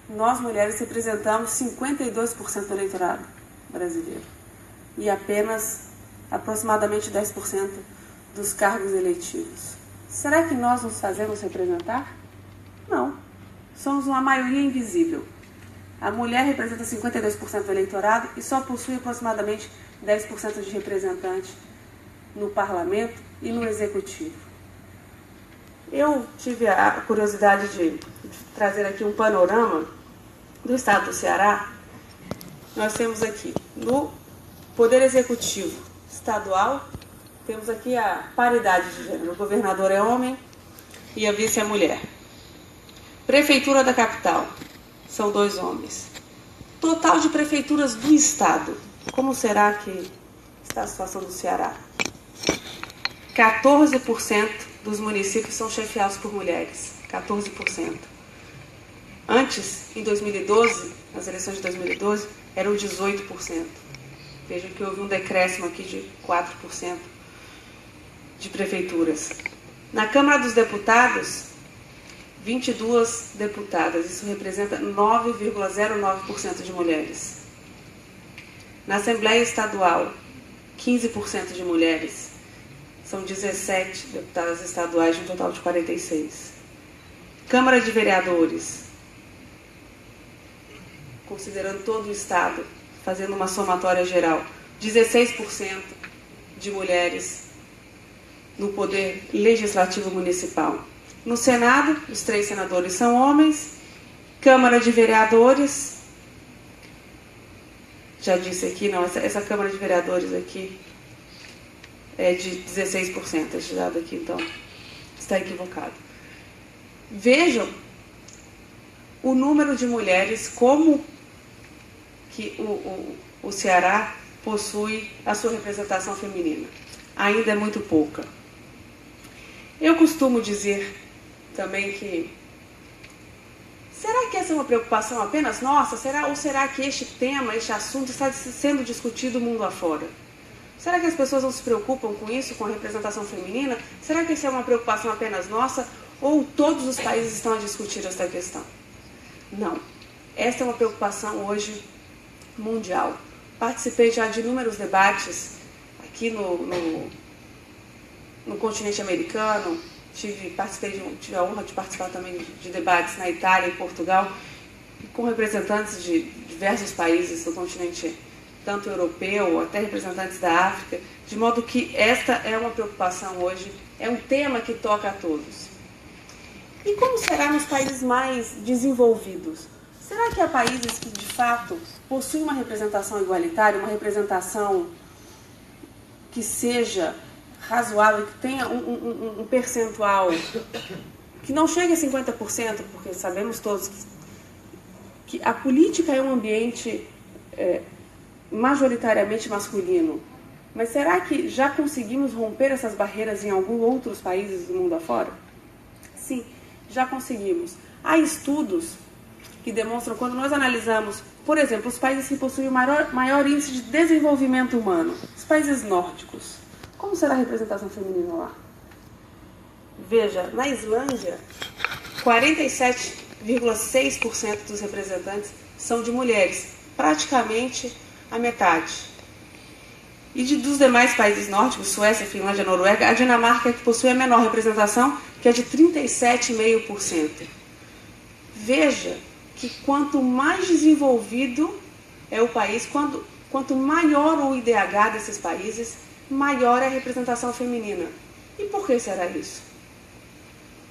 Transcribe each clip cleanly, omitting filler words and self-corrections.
nós mulheres representamos 52% do eleitorado brasileiro e apenas aproximadamente 10% dos cargos eletivos. Será que nós nos fazemos representar? Não. Somos uma maioria invisível. A mulher representa 52% do eleitorado e só possui aproximadamente 10% de representantes no parlamento e no executivo. Eu tive a curiosidade de trazer aqui um panorama do estado do Ceará. Nós temos aqui, no Poder Executivo Estadual, temos aqui a paridade de gênero. O governador é homem e a vice é mulher. Prefeitura da capital, são 2 homens. Total de prefeituras do estado, como será que está a situação do Ceará? 14% dos municípios são chefiados por mulheres. 14%. Antes, em 2012, nas eleições de 2012, eram 18%. Vejam que houve um decréscimo aqui de 4% de prefeituras. Na Câmara dos Deputados, 22 deputadas. Isso representa 9,09% de mulheres. Na Assembleia Estadual, 15% de mulheres. São 17 deputadas estaduais, de um total de 46. Câmara de Vereadores, considerando todo o estado, fazendo uma somatória geral, 16% de mulheres no poder legislativo municipal. No Senado, os 3 senadores são homens. Câmara de Vereadores, já disse aqui, não, essa Câmara de Vereadores aqui é de 16%, esse dado aqui, então, está equivocado. Vejam o número de mulheres, como que o Ceará possui a sua representação feminina. Ainda é muito pouca. Eu costumo dizer também que, será que essa é uma preocupação apenas nossa? Ou será que este tema, este assunto está sendo discutido mundo afora? Será que as pessoas não se preocupam com isso, com a representação feminina? Será que isso é uma preocupação apenas nossa? Ou todos os países estão a discutir esta questão? Não. Esta é uma preocupação hoje mundial. Participei já de inúmeros debates aqui no continente americano. Tive a honra de participar também de debates na Itália e Portugal, com representantes de diversos países do continente, tanto europeu, até representantes da África, de modo que esta é uma preocupação hoje, é um tema que toca a todos. E como será nos países mais desenvolvidos? Será que há países que, de fato, possuem uma representação igualitária, uma representação que seja razoável, que tenha um percentual que não chegue a 50%, porque sabemos todos que a política é um ambiente majoritariamente masculino. Mas será que já conseguimos romper essas barreiras em alguns outros países do mundo afora? Sim, já conseguimos. Há estudos que demonstram, quando nós analisamos, por exemplo, os países que possuem o maior índice de desenvolvimento humano, os países nórdicos, como será a representação feminina lá? Veja, na Islândia, 47,6% dos representantes são de mulheres, praticamente a metade. E dos demais países nórdicos, Suécia, Finlândia, Noruega, a Dinamarca é que possui a menor representação, que é de 37,5%. Veja que quanto mais desenvolvido é o país, quanto maior o IDH desses países, maior é a representação feminina. E por que será isso?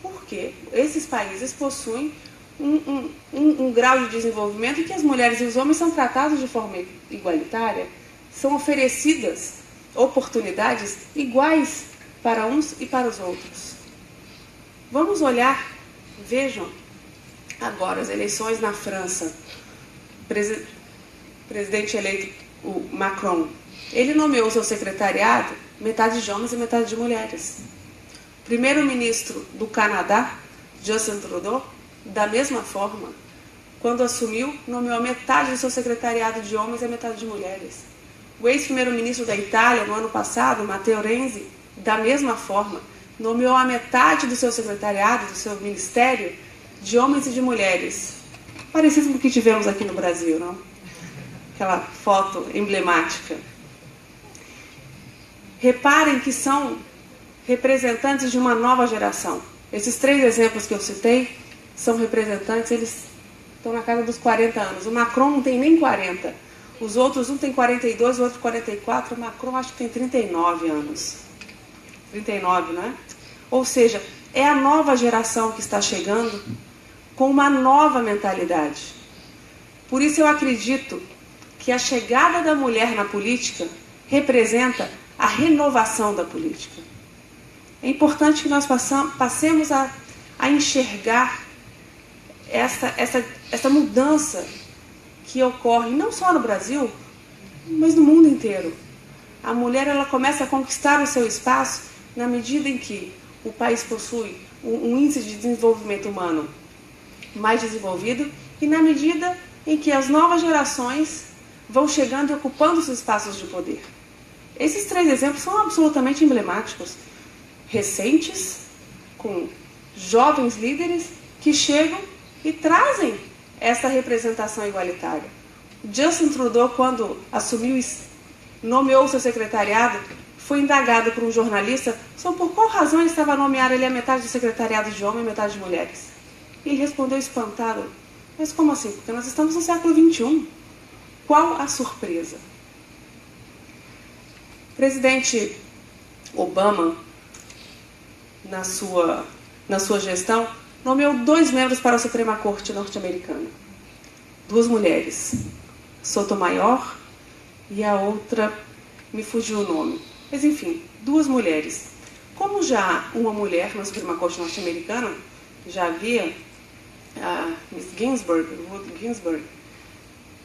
Porque esses países possuem um grau de desenvolvimento em que as mulheres e os homens são tratados de forma igualitária, são oferecidas oportunidades iguais para uns e para os outros. Vamos olhar, vejam, agora as eleições na França. Presidente eleito, o Macron, ele nomeou seu secretariado metade de homens e metade de mulheres. Primeiro-ministro do Canadá, Justin Trudeau, da mesma forma, quando assumiu, nomeou metade do seu secretariado de homens e metade de mulheres. O ex-primeiro-ministro da Itália, no ano passado, Matteo Renzi, da mesma forma, nomeou a metade do seu secretariado, do seu ministério, de homens e de mulheres. parecido com o que tivemos aqui no Brasil, não? Aquela foto emblemática. Reparem que são representantes de uma nova geração. Esses 3 exemplos que eu citei são representantes, eles estão na casa dos 40 anos. O Macron não tem nem 40. Os outros, um tem 42, o outro 44. O Macron acho que tem 39 anos. 39, não é? Ou seja, é a nova geração que está chegando com uma nova mentalidade. Por isso eu acredito que a chegada da mulher na política representa a renovação da política. É importante que nós passemos a enxergar essa mudança que ocorre não só no Brasil, mas no mundo inteiro. A mulher ela começa a conquistar o seu espaço na medida em que o país possui um índice de desenvolvimento humano mais desenvolvido e na medida em que as novas gerações vão chegando e ocupando os espaços de poder. Esses 3 exemplos são absolutamente emblemáticos, recentes, com jovens líderes que chegam e trazem essa representação igualitária. Justin Trudeau, quando assumiu e nomeou seu secretariado, foi indagado por um jornalista sobre por qual razão ele estava a nomear ele a metade do secretariado de homens e metade de mulheres. E ele respondeu espantado, mas como assim? Porque nós estamos no século XXI. Qual a surpresa? O presidente Obama, na sua gestão, nomeou 2 membros para a Suprema Corte norte-americana. 2 mulheres, Sotomayor e a outra, me fugiu o nome. Mas enfim, 2 mulheres. Como já há uma mulher na Suprema Corte norte-americana, já havia a Miss Ginsburg, Ruth Ginsburg,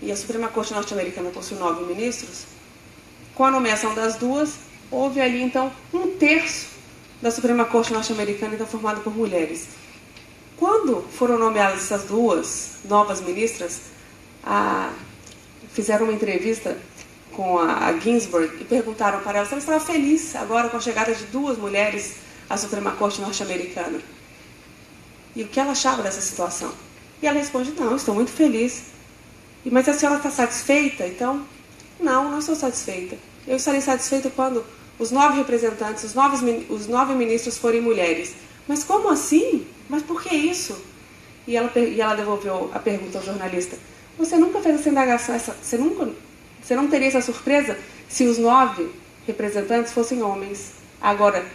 e a Suprema Corte norte-americana possui 9 ministros, com a nomeação das 2, houve ali então 1/3 da Suprema Corte norte-americana então formada por mulheres. Quando foram nomeadas essas 2 novas ministras, fizeram uma entrevista com a Ginsburg e perguntaram para ela se ela estava feliz agora com a chegada de 2 mulheres à Suprema Corte norte-americana. E o que ela achava dessa situação. E ela responde, não, estou muito feliz. Mas a senhora está satisfeita? Então, não estou satisfeita. Eu estarei satisfeita quando os 9 representantes, os 9 ministros forem mulheres. Mas como assim? Mas por que isso? E ela devolveu a pergunta ao jornalista. Você nunca fez essa indagação, você não teria essa surpresa se os 9 representantes fossem homens. Agora,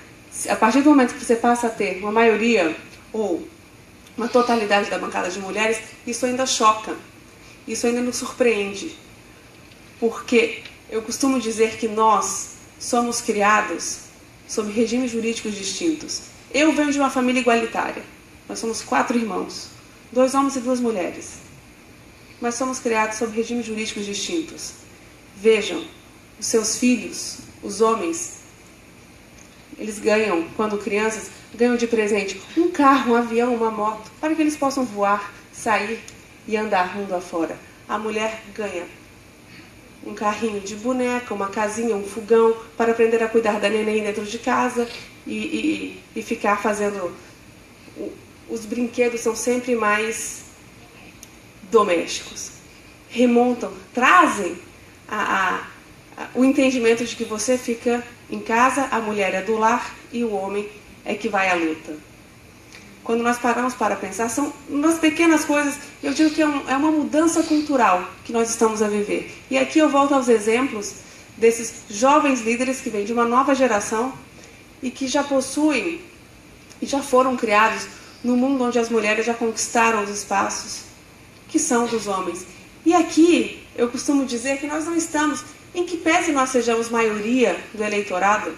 a partir do momento que você passa a ter uma maioria ou uma totalidade da bancada de mulheres, isso ainda choca. Isso ainda nos surpreende. Porque eu costumo dizer que nós somos criados sob regimes jurídicos distintos. Eu venho de uma família igualitária. Nós somos 4 irmãos, 2 homens e 2 mulheres. Mas somos criados sob regimes jurídicos distintos. Vejam, os seus filhos, os homens, eles ganham, quando crianças, ganham de presente um carro, um avião, uma moto, para que eles possam voar, sair e andar mundo afora. A mulher ganha um carrinho de boneca, uma casinha, um fogão, para aprender a cuidar da neném dentro de casa e ficar fazendo... Os brinquedos são sempre mais domésticos. Remontam, trazem o entendimento de que você fica em casa, a mulher é do lar e o homem é que vai à luta. Quando nós paramos para pensar, são umas pequenas coisas, eu digo que é uma mudança cultural que nós estamos a viver. E aqui eu volto aos exemplos desses jovens líderes que vêm de uma nova geração e que já possuem e já foram criados no mundo onde as mulheres já conquistaram os espaços que são dos homens. E aqui eu costumo dizer que nós não estamos, em que pese nós sejamos maioria do eleitorado,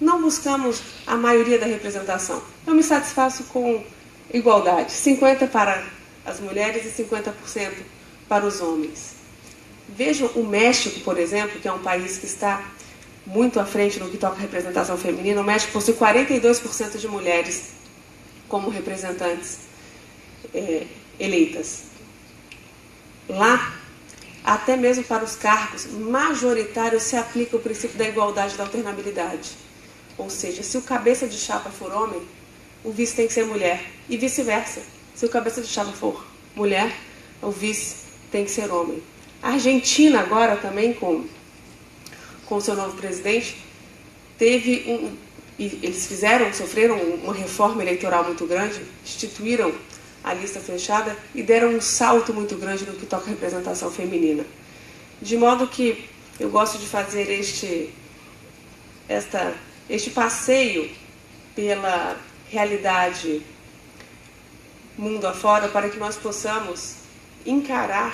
não buscamos a maioria da representação. Eu me satisfaço com igualdade, 50% para as mulheres e 50% para os homens. Vejam o México, por exemplo, que é um país que está muito à frente no que toca à representação feminina. O México possui 42% de mulheres como representantes eleitas. Lá, até mesmo para os cargos majoritários, se aplica o princípio da igualdade e da alternabilidade. Ou seja, se o cabeça de chapa for homem, o vice tem que ser mulher. E vice-versa. Se o cabeça de chave for mulher, o vice tem que ser homem. A Argentina agora também, com o seu novo presidente, eles sofreram uma reforma eleitoral muito grande, instituíram a lista fechada e deram um salto muito grande no que toca à representação feminina. De modo que eu gosto de fazer este passeio pela realidade mundo afora para que nós possamos encarar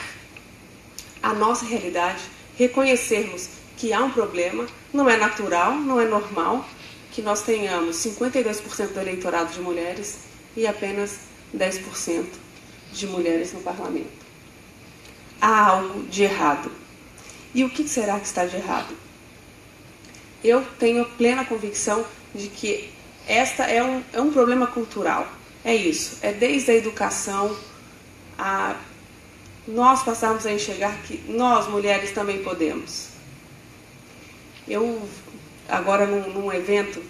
a nossa realidade, reconhecermos que há um problema, não é natural, não é normal que nós tenhamos 52% do eleitorado de mulheres e apenas 10% de mulheres no parlamento. Há algo de errado. E o que será que está de errado? Eu tenho plena convicção de que esta é um problema cultural. É isso, é desde a educação a nós passarmos a enxergar que nós, mulheres, também podemos. Eu, agora num evento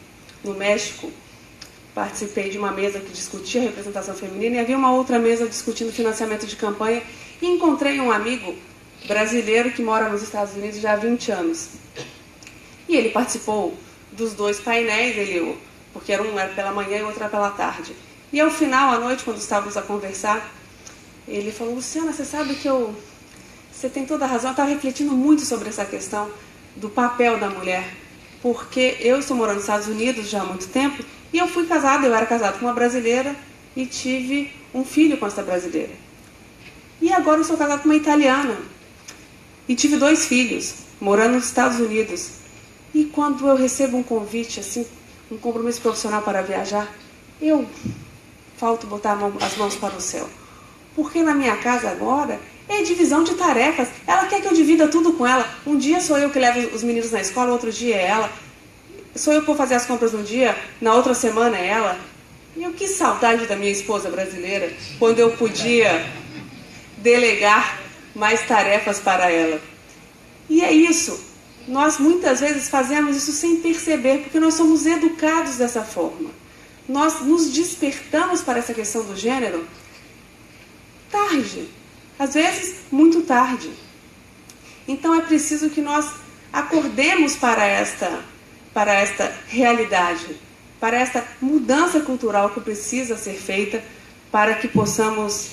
no México, participei de uma mesa que discutia a representação feminina e havia uma outra mesa discutindo financiamento de campanha e encontrei um amigo brasileiro que mora nos Estados Unidos já há 20 anos. E ele participou dos dois painéis, porque um era pela manhã e o outro era pela tarde. E ao final, à noite, quando estávamos a conversar, ele falou: Luciana, você sabe que você tem toda a razão, eu estava refletindo muito sobre essa questão do papel da mulher, porque eu estou morando nos Estados Unidos já há muito tempo e eu era casado com uma brasileira e tive um filho com essa brasileira. E agora eu sou casado com uma italiana e tive 2 filhos, morando nos Estados Unidos. E quando eu recebo um convite, assim, um compromisso profissional para viajar, eu falto botar as mãos para o céu. Porque na minha casa agora é divisão de tarefas. Ela quer que eu divida tudo com ela. Um dia sou eu que levo os meninos na escola, outro dia é ela. Sou eu que vou fazer as compras num dia, na outra semana é ela. E eu que saudade da minha esposa brasileira, quando eu podia delegar mais tarefas para ela. E é isso. Nós muitas vezes fazemos isso sem perceber, porque nós somos educados dessa forma. Nós nos despertamos para essa questão do gênero tarde, às vezes muito tarde. Então é preciso que nós acordemos para esta realidade, para esta mudança cultural que precisa ser feita para que possamos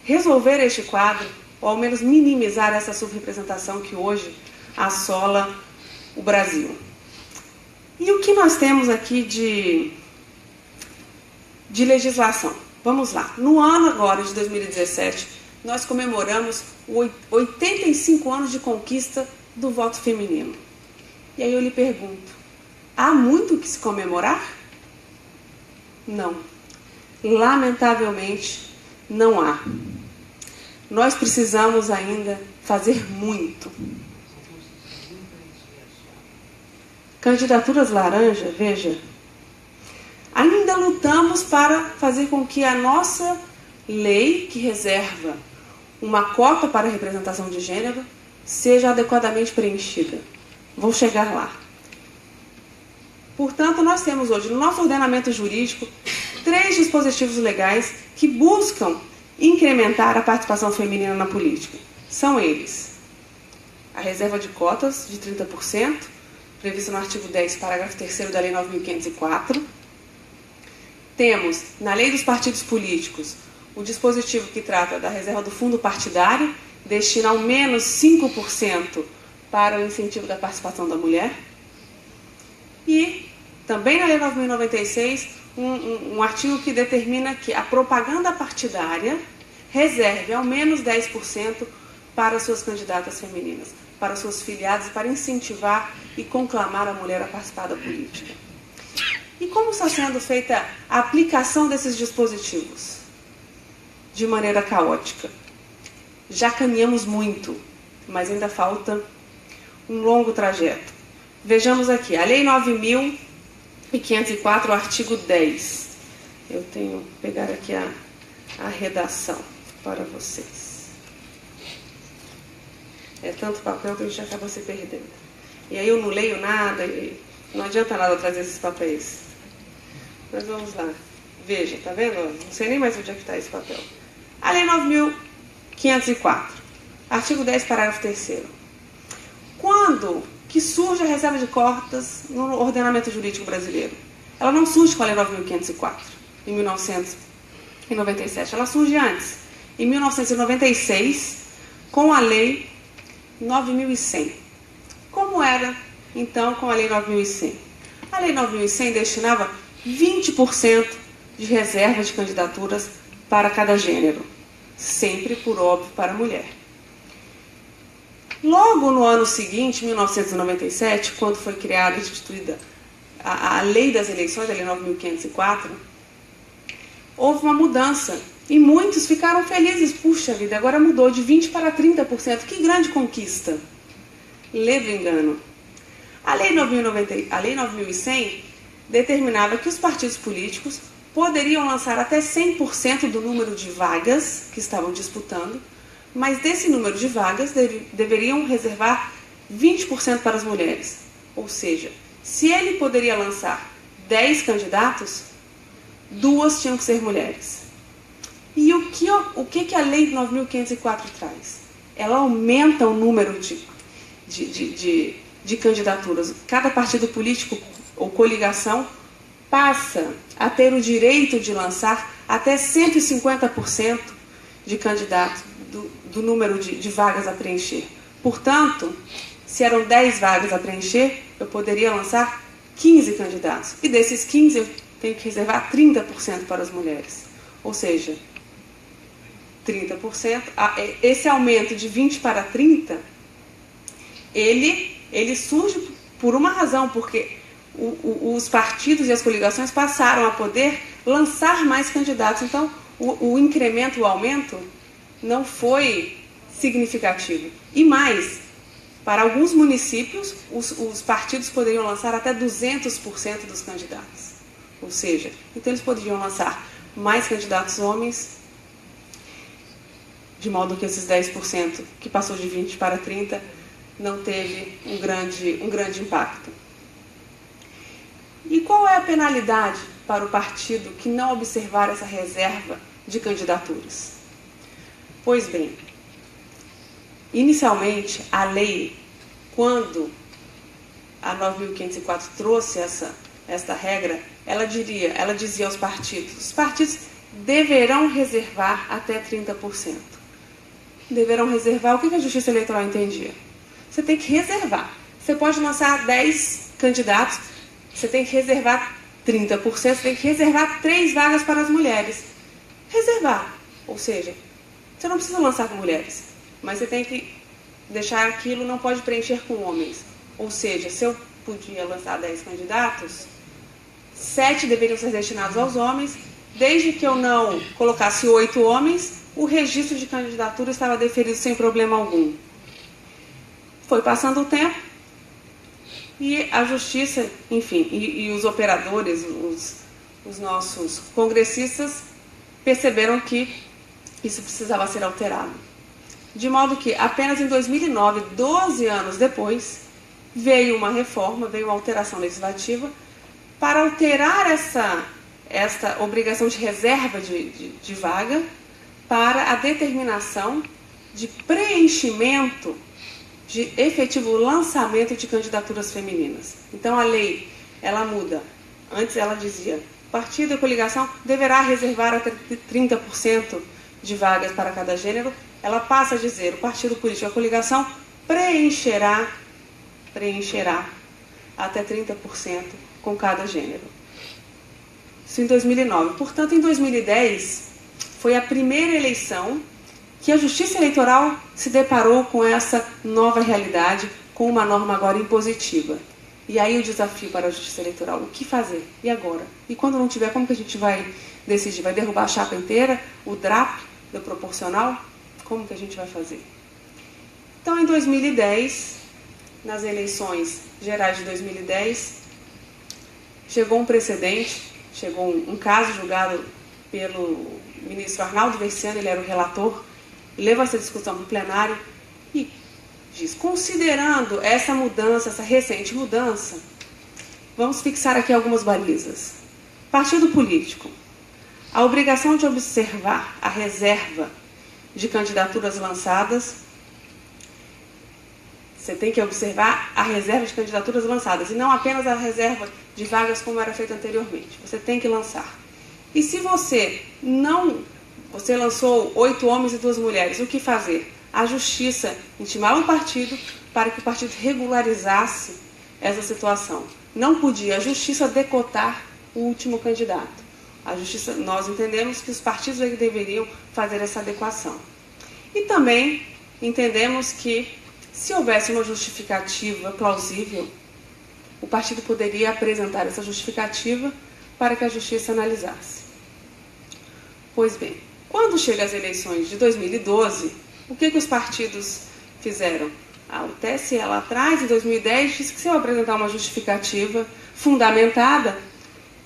resolver este quadro, ou ao menos minimizar essa subrepresentação que hoje assola o Brasil. E o que nós temos aqui de legislação? Vamos lá. No ano agora de 2017, nós comemoramos 85 anos de conquista do voto feminino. E aí eu lhe pergunto, há muito o que se comemorar? Não. Lamentavelmente, não há. Nós precisamos ainda fazer muito. Candidaturas laranja, veja, ainda lutamos para fazer com que a nossa lei, que reserva uma cota para a representação de gênero, seja adequadamente preenchida. Vou chegar lá. Portanto, nós temos hoje no nosso ordenamento jurídico 3 dispositivos legais que buscam incrementar a participação feminina na política. São eles: a reserva de cotas de 30%, prevista no artigo 10, parágrafo 3º da Lei 9.504. Temos, na Lei dos Partidos Políticos, o dispositivo que trata da reserva do fundo partidário, destina ao menos 5% para o incentivo da participação da mulher. E, também na Lei 9.096, um artigo que determina que a propaganda partidária reserve ao menos 10% para suas candidatas femininas, para suas filiadas, para incentivar e conclamar a mulher a participar da política. E como está sendo feita a aplicação desses dispositivos? De maneira caótica. Já caminhamos muito, mas ainda falta um longo trajeto. Vejamos aqui, a Lei 9.504, o artigo 10. Eu tenho que pegar aqui a redação para vocês. É tanto papel que a gente acaba se perdendo. E aí eu não leio nada, e não adianta nada trazer esses papéis. Mas vamos lá. Veja, tá vendo? Não sei nem mais onde é que está esse papel. A Lei 9.504, artigo 10, parágrafo 3º. Quando que surge a reserva de cotas no ordenamento jurídico brasileiro? Ela não surge com a Lei 9.504, em 1997. Ela surge antes, em 1996, com a Lei 9.100. Como era, então, com a Lei 9.100? A Lei 9.100 destinava 20% de reserva de candidaturas para cada gênero, sempre, por óbvio, para a mulher. Logo no ano seguinte, 1997, quando foi criada e instituída a Lei das Eleições, a Lei 9.504, houve uma mudança e muitos ficaram felizes. Puxa vida, agora mudou de 20% para 30%. Que grande conquista! Ledo engano. A Lei 9.100 determinava que os partidos políticos poderiam lançar até 100% do número de vagas que estavam disputando, mas desse número de vagas deveriam reservar 20% para as mulheres. Ou seja, se ele poderia lançar 10 candidatos, 2 tinham que ser mulheres. E o que a Lei 9.504 traz? Ela aumenta o número de candidaturas. Cada partido político ou coligação passa a ter o direito de lançar até 150% de candidatos do número de vagas a preencher. Portanto, se eram 10 vagas a preencher, eu poderia lançar 15 candidatos. E desses 15, eu tenho que reservar 30% para as mulheres. Ou seja, 30%. Esse aumento de 20 para 30, ele surge por uma razão, porque os partidos e as coligações passaram a poder lançar mais candidatos. Então, o incremento, o aumento, não foi significativo. E mais, para alguns municípios, os partidos poderiam lançar até 200% dos candidatos. Ou seja, então eles poderiam lançar mais candidatos homens, de modo que esses 10%, que passou de 20 para 30, não teve um grande impacto. E qual é a penalidade para o partido que não observar essa reserva de candidaturas? Pois bem, inicialmente, a lei, quando a 9.504 trouxe esta regra, ela dizia aos partidos, os partidos deverão reservar até 30%. Deverão reservar, o que a Justiça Eleitoral entendia? Você tem que reservar. Você pode lançar 10 candidatos, você tem que reservar 30%, você tem que reservar 3 vagas para as mulheres. Reservar, ou seja, você não precisa lançar com mulheres, mas você tem que deixar aquilo, não pode preencher com homens. Ou seja, se eu podia lançar 10 candidatos, 7 deveriam ser destinados aos homens, desde que eu não colocasse 8 homens, o registro de candidatura estava deferido sem problema algum. Foi passando o tempo e a Justiça, enfim, e os operadores, os nossos congressistas, perceberam que isso precisava ser alterado. De modo que apenas em 2009, 12 anos depois, veio uma reforma, veio uma alteração legislativa para alterar esta obrigação de reserva de vaga para a determinação de preenchimento de efetivo lançamento de candidaturas femininas. Então a lei, ela muda. Antes ela dizia, partido e coligação deverá reservar até 30% de vagas para cada gênero. Ela passa a dizer, o partido político e a coligação preencherá até 30% com cada gênero. Isso em 2009. Portanto, em 2010, foi a primeira eleição que a Justiça Eleitoral se deparou com essa nova realidade, com uma norma agora impositiva. E aí o desafio para a Justiça Eleitoral, o que fazer? E agora? E quando não tiver, como que a gente vai decidir? Vai derrubar a chapa inteira? O DRAP, do proporcional? Como que a gente vai fazer? Então, em 2010, nas eleições gerais de 2010, chegou um precedente, chegou um caso julgado pelo ministro Arnaldo Versiani, ele era o relator, leva essa discussão para o plenário e diz, considerando essa mudança, essa recente mudança, vamos fixar aqui algumas balizas. Partido político. a obrigação de observar a reserva de candidaturas lançadas. Você tem que observar a reserva de candidaturas lançadas, e não apenas a reserva de vagas como era feito anteriormente. Você tem que lançar. E se você lançou 8 homens e 2 mulheres, o que fazer? A Justiça intimava o partido para que o partido regularizasse essa situação. Não podia a Justiça decotar o último candidato. A Justiça, nós entendemos que os partidos é que deveriam fazer essa adequação. E também entendemos que, se houvesse uma justificativa plausível, o partido poderia apresentar essa justificativa para que a Justiça analisasse. Pois bem, quando chegam as eleições de 2012, o que os partidos fizeram? O TSE lá atrás, em 2010, disse que se eu apresentar uma justificativa fundamentada,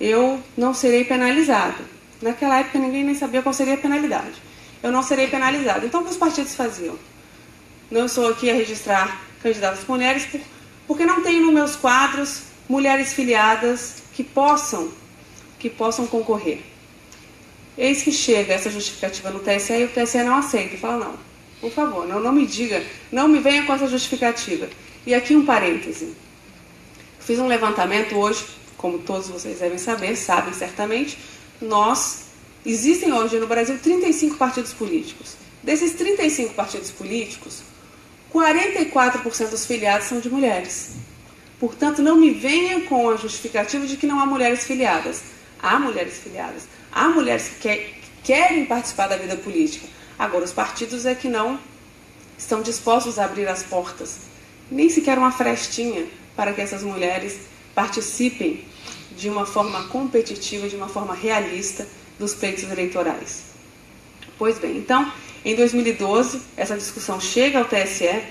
eu não serei penalizado. Naquela época ninguém nem sabia qual seria a penalidade. Eu não serei penalizado. Então o que os partidos faziam? Não estou aqui a registrar candidatas mulheres, porque não tenho nos meus quadros mulheres filiadas que possam concorrer. Eis que chega essa justificativa no TSE e o TSE não aceita. Fala, não, por favor, não me diga, não me venha com essa justificativa. E aqui um parêntese. Fiz um levantamento hoje, como todos vocês devem saber, sabem certamente, existem hoje no Brasil 35 partidos políticos. Desses 35 partidos políticos, 44% dos filiados são de mulheres. Portanto, não me venha com a justificativa de que não há mulheres filiadas. Há mulheres filiadas. Há mulheres que querem participar da vida política. Agora, os partidos é que não estão dispostos a abrir as portas, nem sequer uma frestinha, para que essas mulheres participem de uma forma competitiva, de uma forma realista, dos pleitos eleitorais. Pois bem, então, em 2012, essa discussão chega ao TSE,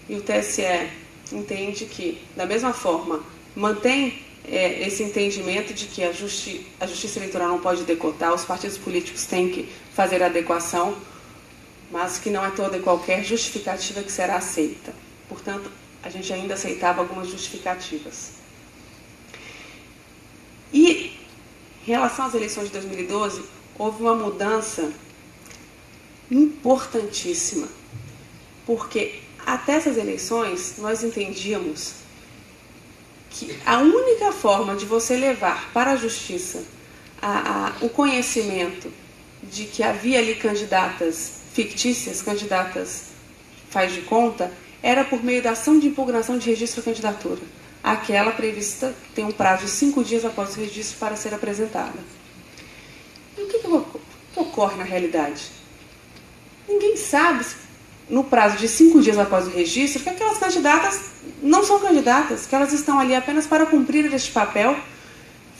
e o TSE entende que, da mesma forma, mantém esse entendimento de que a Justiça Eleitoral não pode decotar, os partidos políticos têm que fazer a adequação, mas que não é toda e qualquer justificativa que será aceita. Portanto, a gente ainda aceitava algumas justificativas. E, em relação às eleições de 2012, houve uma mudança importantíssima, porque até essas eleições nós entendíamos que a única forma de você levar para a Justiça o conhecimento de que havia ali candidatas fictícias, candidatas faz de conta, era por meio da ação de impugnação de registro de candidatura. Aquela prevista tem um prazo de 5 dias após o registro para ser apresentada. E o que ocorre na realidade? Ninguém sabe, no prazo de 5 dias após o registro, que aquelas candidatas não são candidatas, que elas estão ali apenas para cumprir este papel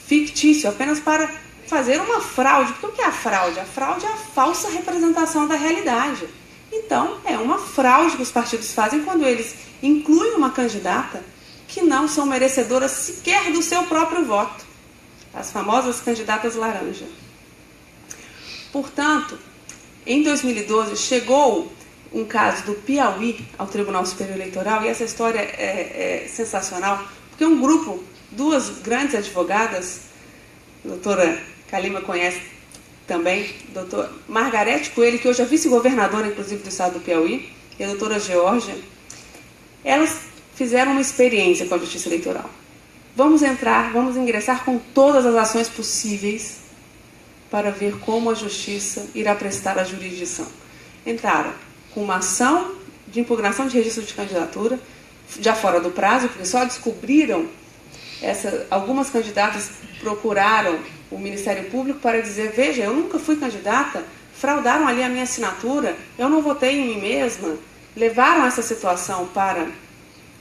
fictício, apenas para fazer uma fraude. Porque o que é a fraude? A fraude é a falsa representação da realidade. Então, é uma fraude que os partidos fazem quando eles incluem uma candidata que não são merecedoras sequer do seu próprio voto. As famosas candidatas laranja. Portanto, em 2012, chegou um caso do Piauí ao Tribunal Superior Eleitoral, e essa história é sensacional, porque um grupo, 2 grandes advogadas, a doutora Kalima conhece também, a doutora Margarete Coelho, que hoje é vice-governadora, inclusive, do estado do Piauí, e a doutora Geórgia, elas fizeram uma experiência com a Justiça Eleitoral. Vamos ingressar com todas as ações possíveis para ver como a Justiça irá prestar a jurisdição. Entraram com uma ação de impugnação de registro de candidatura, já fora do prazo, porque só descobriram, algumas candidatas procuraram o Ministério Público para dizer, veja, eu nunca fui candidata, fraudaram ali a minha assinatura, eu não votei em mim mesma, levaram essa situação para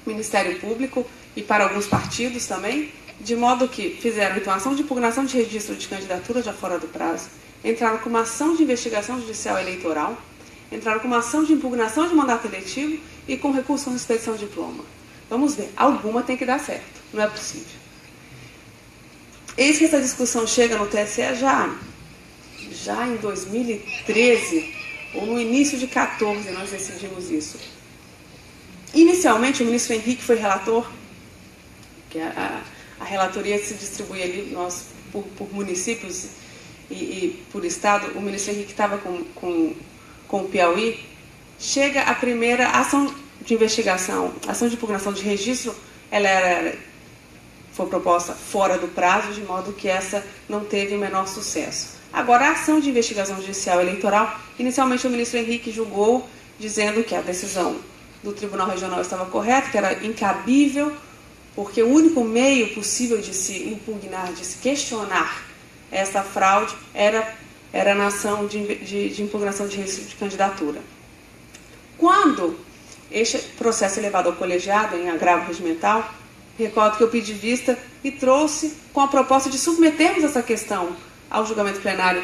o Ministério Público e para alguns partidos também, de modo que fizeram então ação de impugnação de registro de candidatura já fora do prazo, entraram com uma ação de investigação judicial eleitoral, entraram com uma ação de impugnação de mandato eletivo e com recurso com expedição de diploma. Vamos ver, alguma tem que dar certo, não é possível. Eis que essa discussão chega no TSE já em 2013, ou no início de 2014, nós decidimos isso. Inicialmente, o ministro Henrique foi relator, que a relatoria se distribui ali por municípios, e por estado, o ministro Henrique estava com o Piauí, chega a primeira ação de investigação, ação de impugnação de registro, foi proposta fora do prazo, de modo que essa não teve o menor sucesso. Agora, a ação de investigação judicial eleitoral, inicialmente o ministro Henrique julgou, dizendo que a decisão do Tribunal Regional estava correta, que era incabível, porque o único meio possível de se impugnar, de se questionar essa fraude, era na ação de impugnação de registro de candidatura. Quando este processo é levado ao colegiado, em agravo regimental, recordo que eu pedi vista e trouxe com a proposta de submetermos essa questão ao julgamento plenário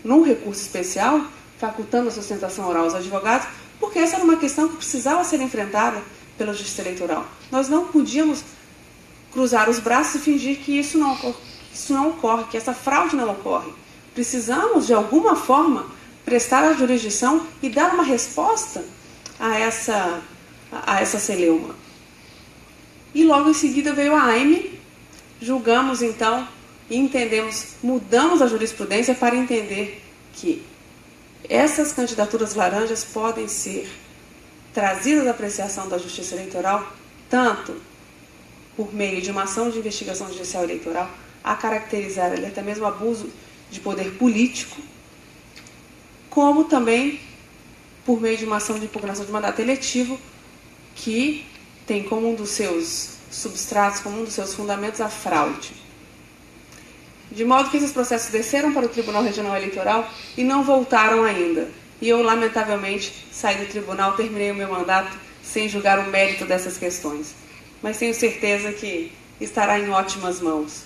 num recurso especial, facultando a sustentação oral aos advogados, porque essa era uma questão que precisava ser enfrentada pela Justiça Eleitoral. Nós não podíamos cruzar os braços e fingir que isso não ocorre, que essa fraude não ocorre. Precisamos, de alguma forma, prestar a jurisdição e dar uma resposta a essa celeuma. E logo em seguida veio a AIME, julgamos então e entendemos, mudamos a jurisprudência para entender que essas candidaturas laranjas podem ser trazidas à apreciação da Justiça Eleitoral, tanto por meio de uma ação de investigação judicial eleitoral, a caracterizar ali até mesmo abuso de poder político, como também por meio de uma ação de impugnação de mandato eletivo, que tem como um dos seus substratos, como um dos seus fundamentos, a fraude. De modo que esses processos desceram para o Tribunal Regional Eleitoral e não voltaram ainda. E eu, lamentavelmente, saí do tribunal, terminei o meu mandato sem julgar o mérito dessas questões. Mas tenho certeza que estará em ótimas mãos.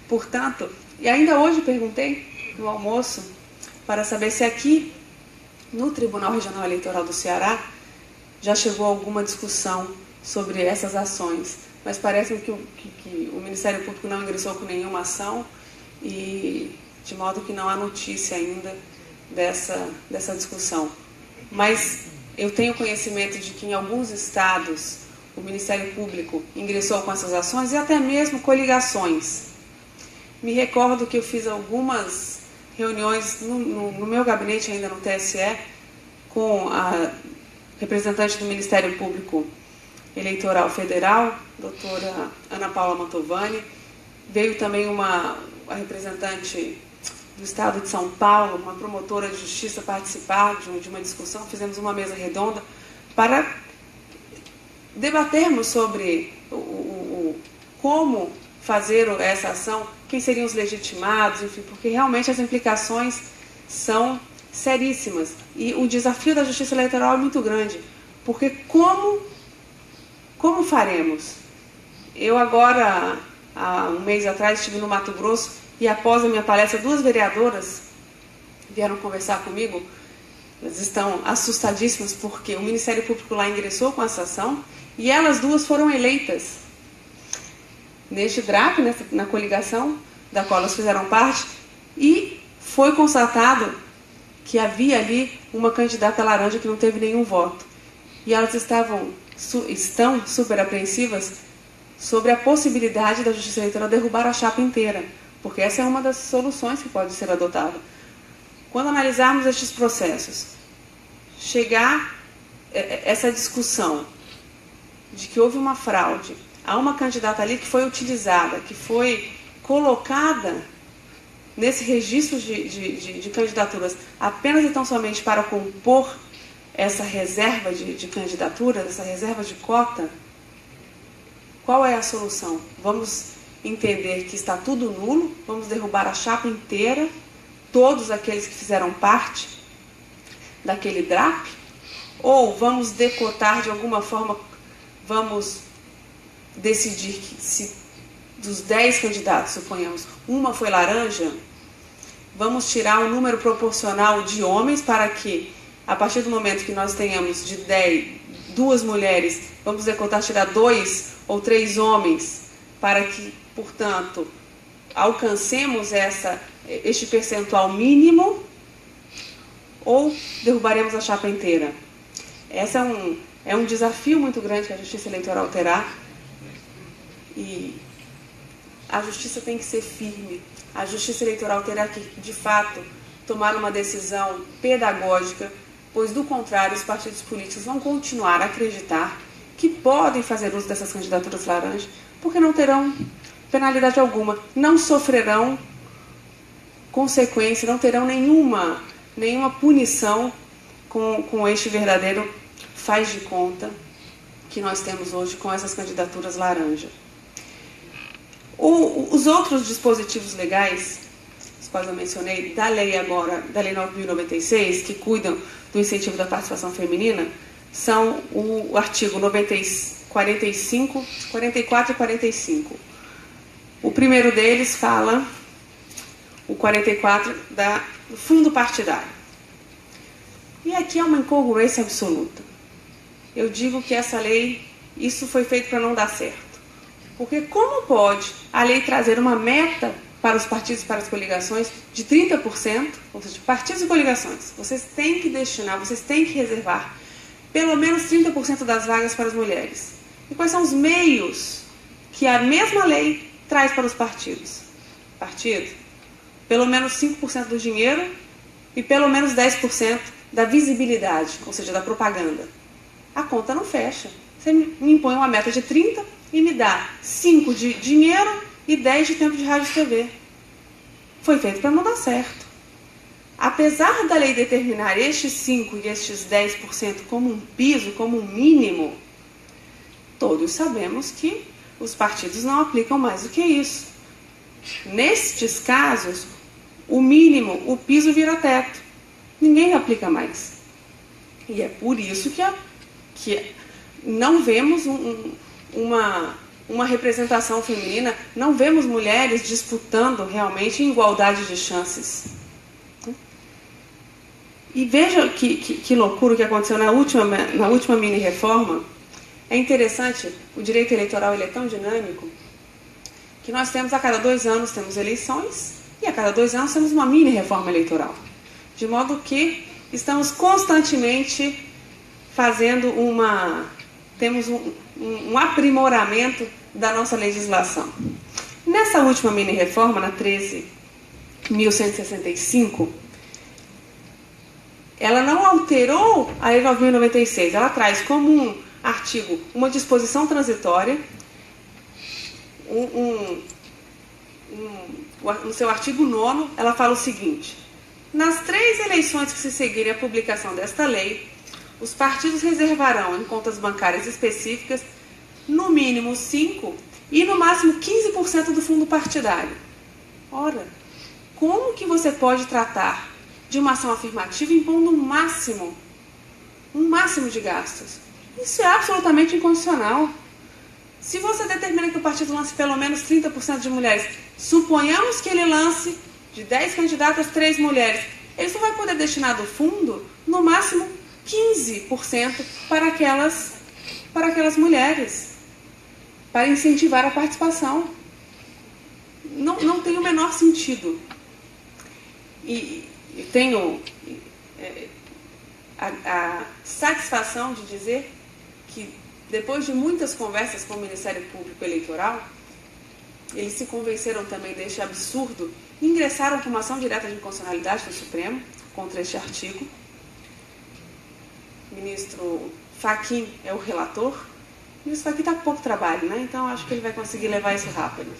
Portanto, e ainda hoje perguntei no almoço para saber se aqui, no Tribunal Regional Eleitoral do Ceará, já chegou alguma discussão sobre essas ações. Mas parece que o Ministério Público não ingressou com nenhuma ação, e de modo que não há notícia ainda dessa discussão. Mas eu tenho conhecimento de que em alguns estados o Ministério Público ingressou com essas ações e até mesmo coligações. Me recordo que eu fiz algumas reuniões no meu gabinete, ainda no TSE, com a representante do Ministério Público Eleitoral Federal, doutora Ana Paula Mantovani. Veio também a representante do Estado de São Paulo, uma promotora de justiça, participar de uma discussão. Fizemos uma mesa redonda para debatermos sobre como fazer essa ação, quem seriam os legitimados, enfim, porque realmente as implicações são seríssimas. E o desafio da Justiça Eleitoral é muito grande, porque como faremos? Eu agora, há um mês atrás, estive no Mato Grosso e após a minha palestra, 2 vereadoras vieram conversar comigo. Elas estão assustadíssimas porque o Ministério Público lá ingressou com essa ação e elas 2 foram eleitas neste DRAP, na coligação da qual elas fizeram parte, e foi constatado que havia ali uma candidata laranja que não teve nenhum voto. E elas estão super apreensivas sobre a possibilidade da Justiça Eleitoral derrubar a chapa inteira, porque essa é uma das soluções que pode ser adotada. Quando analisarmos estes processos, chegar essa discussão de que houve uma fraude, há uma candidata ali que foi utilizada, que foi colocada nesse registro de candidaturas apenas e tão somente para compor essa reserva de candidaturas, essa reserva de cota, qual é a solução? Vamos entender que está tudo nulo, vamos derrubar a chapa inteira, todos aqueles que fizeram parte daquele DRAP, ou vamos decotar de alguma forma, vamos decidir que se dos 10 candidatos, suponhamos, uma foi laranja, vamos tirar um número proporcional de homens para que, a partir do momento que nós tenhamos de 2 mulheres, vamos decotar tirar 2 ou 3 homens, para que, portanto, alcancemos este percentual mínimo, ou derrubaremos a chapa inteira. Esse é um desafio muito grande que a Justiça Eleitoral terá. E a justiça tem que ser firme. A justiça eleitoral terá que, de fato, tomar uma decisão pedagógica, pois, do contrário, os partidos políticos vão continuar a acreditar que podem fazer uso dessas candidaturas laranjas, porque não terão penalidade alguma, não sofrerão consequência, não terão nenhuma punição com este verdadeiro faz de conta que nós temos hoje com essas candidaturas laranja. Os outros dispositivos legais, os quais eu mencionei, da lei 9.096, que cuidam do incentivo da participação feminina, são o artigo 45, 44 e 45. O primeiro deles fala, o 44, do fundo partidário. E aqui é uma incongruência absoluta. Eu digo que essa lei, isso foi feito para não dar certo. Porque como pode a lei trazer uma meta para os partidos e para as coligações de 30%, ou seja, partidos e coligações, vocês têm que destinar, vocês têm que reservar pelo menos 30% das vagas para as mulheres. E quais são os meios que a mesma lei traz para os partidos? Partido, pelo menos 5% do dinheiro e pelo menos 10% da visibilidade, ou seja, da propaganda. A conta não fecha. Você me impõe uma meta de 30 e me dá 5 de dinheiro e 10 de tempo de rádio e TV. Foi feito para não dar certo. Apesar da lei determinar estes 5 e estes 10% como um piso, como um mínimo, todos sabemos que os partidos não aplicam mais do que isso. Nestes casos, o mínimo, o piso vira teto. Ninguém aplica mais. E é por isso que não vemos uma representação feminina, não vemos mulheres disputando realmente em igualdade de chances. E veja que loucura que aconteceu na última mini-reforma. É interessante, o direito eleitoral ele é tão dinâmico que nós temos a cada 2 anos temos eleições e a cada 2 anos temos uma mini-reforma eleitoral. De modo que estamos constantemente fazendo temos um aprimoramento da nossa legislação. Nessa última mini-reforma, na 13.165, ela não alterou a Lei 9.096, ela traz como um artigo uma disposição transitória, no seu artigo 9º, ela fala o seguinte: nas 3 eleições que se seguirem à publicação desta lei, os partidos reservarão em contas bancárias específicas no mínimo 5% e no máximo 15% do fundo partidário. Ora, como que você pode tratar de uma ação afirmativa impondo um máximo de gastos? Isso é absolutamente inconstitucional. Se você determina que o partido lance pelo menos 30% de mulheres, suponhamos que ele lance de 10 candidatas, 3 mulheres, ele só vai poder destinar do fundo, no máximo, 15% para aquelas mulheres, para incentivar a participação. Não tem o menor sentido. E tenho a satisfação de dizer que, depois de muitas conversas com o Ministério Público Eleitoral, eles se convenceram também deste absurdo e ingressaram com uma ação direta de inconstitucionalidade no Supremo contra este artigo. O ministro Fachin é o relator. O ministro Fachin está com pouco trabalho, né? Então acho que ele vai conseguir levar isso rápido.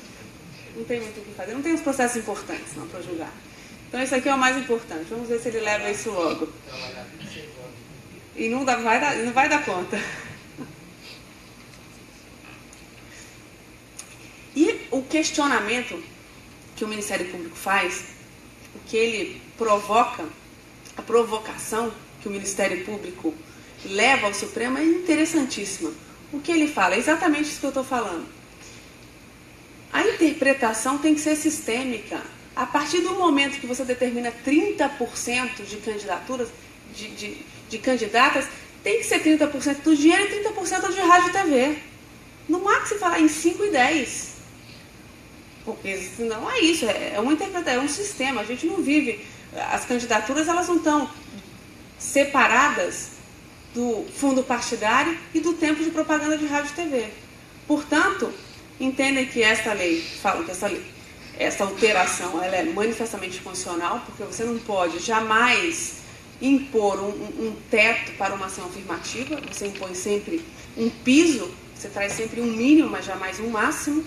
Não tem muito o que fazer, não tem os processos importantes não para julgar. Então esse aqui é o mais importante. Vamos ver se ele leva isso logo. E não vai dar conta. E o questionamento que o Ministério Público faz, o que ele provoca, a provocação que o Ministério Público leva ao Supremo é interessantíssima. O que ele fala é exatamente isso que eu estou falando. A interpretação tem que ser sistêmica. A partir do momento que você determina 30% de candidaturas, de candidatas, tem que ser 30% do dinheiro e 30% de rádio e TV. Não há que se falar em 5 e 10. Porque senão é isso, é uma interpretação, é um sistema. A gente não vive, as candidaturas elas não estão separadas do fundo partidário e do tempo de propaganda de rádio e TV. Portanto, entendem que esta lei, falam que essa alteração ela é manifestamente funcional, porque você não pode jamais impor um teto para uma ação afirmativa, você impõe sempre um piso, você traz sempre um mínimo, mas jamais um máximo,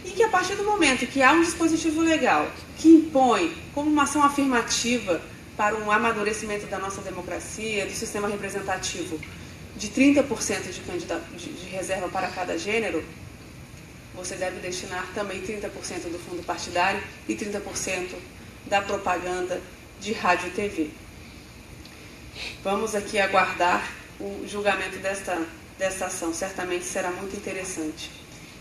e que a partir do momento que há um dispositivo legal que impõe como uma ação afirmativa para um amadurecimento da nossa democracia, do sistema representativo, de 30% de reserva para cada gênero, você deve destinar também 30% do fundo partidário e 30% da propaganda de rádio e TV. Vamos aqui aguardar o julgamento desta ação, certamente será muito interessante.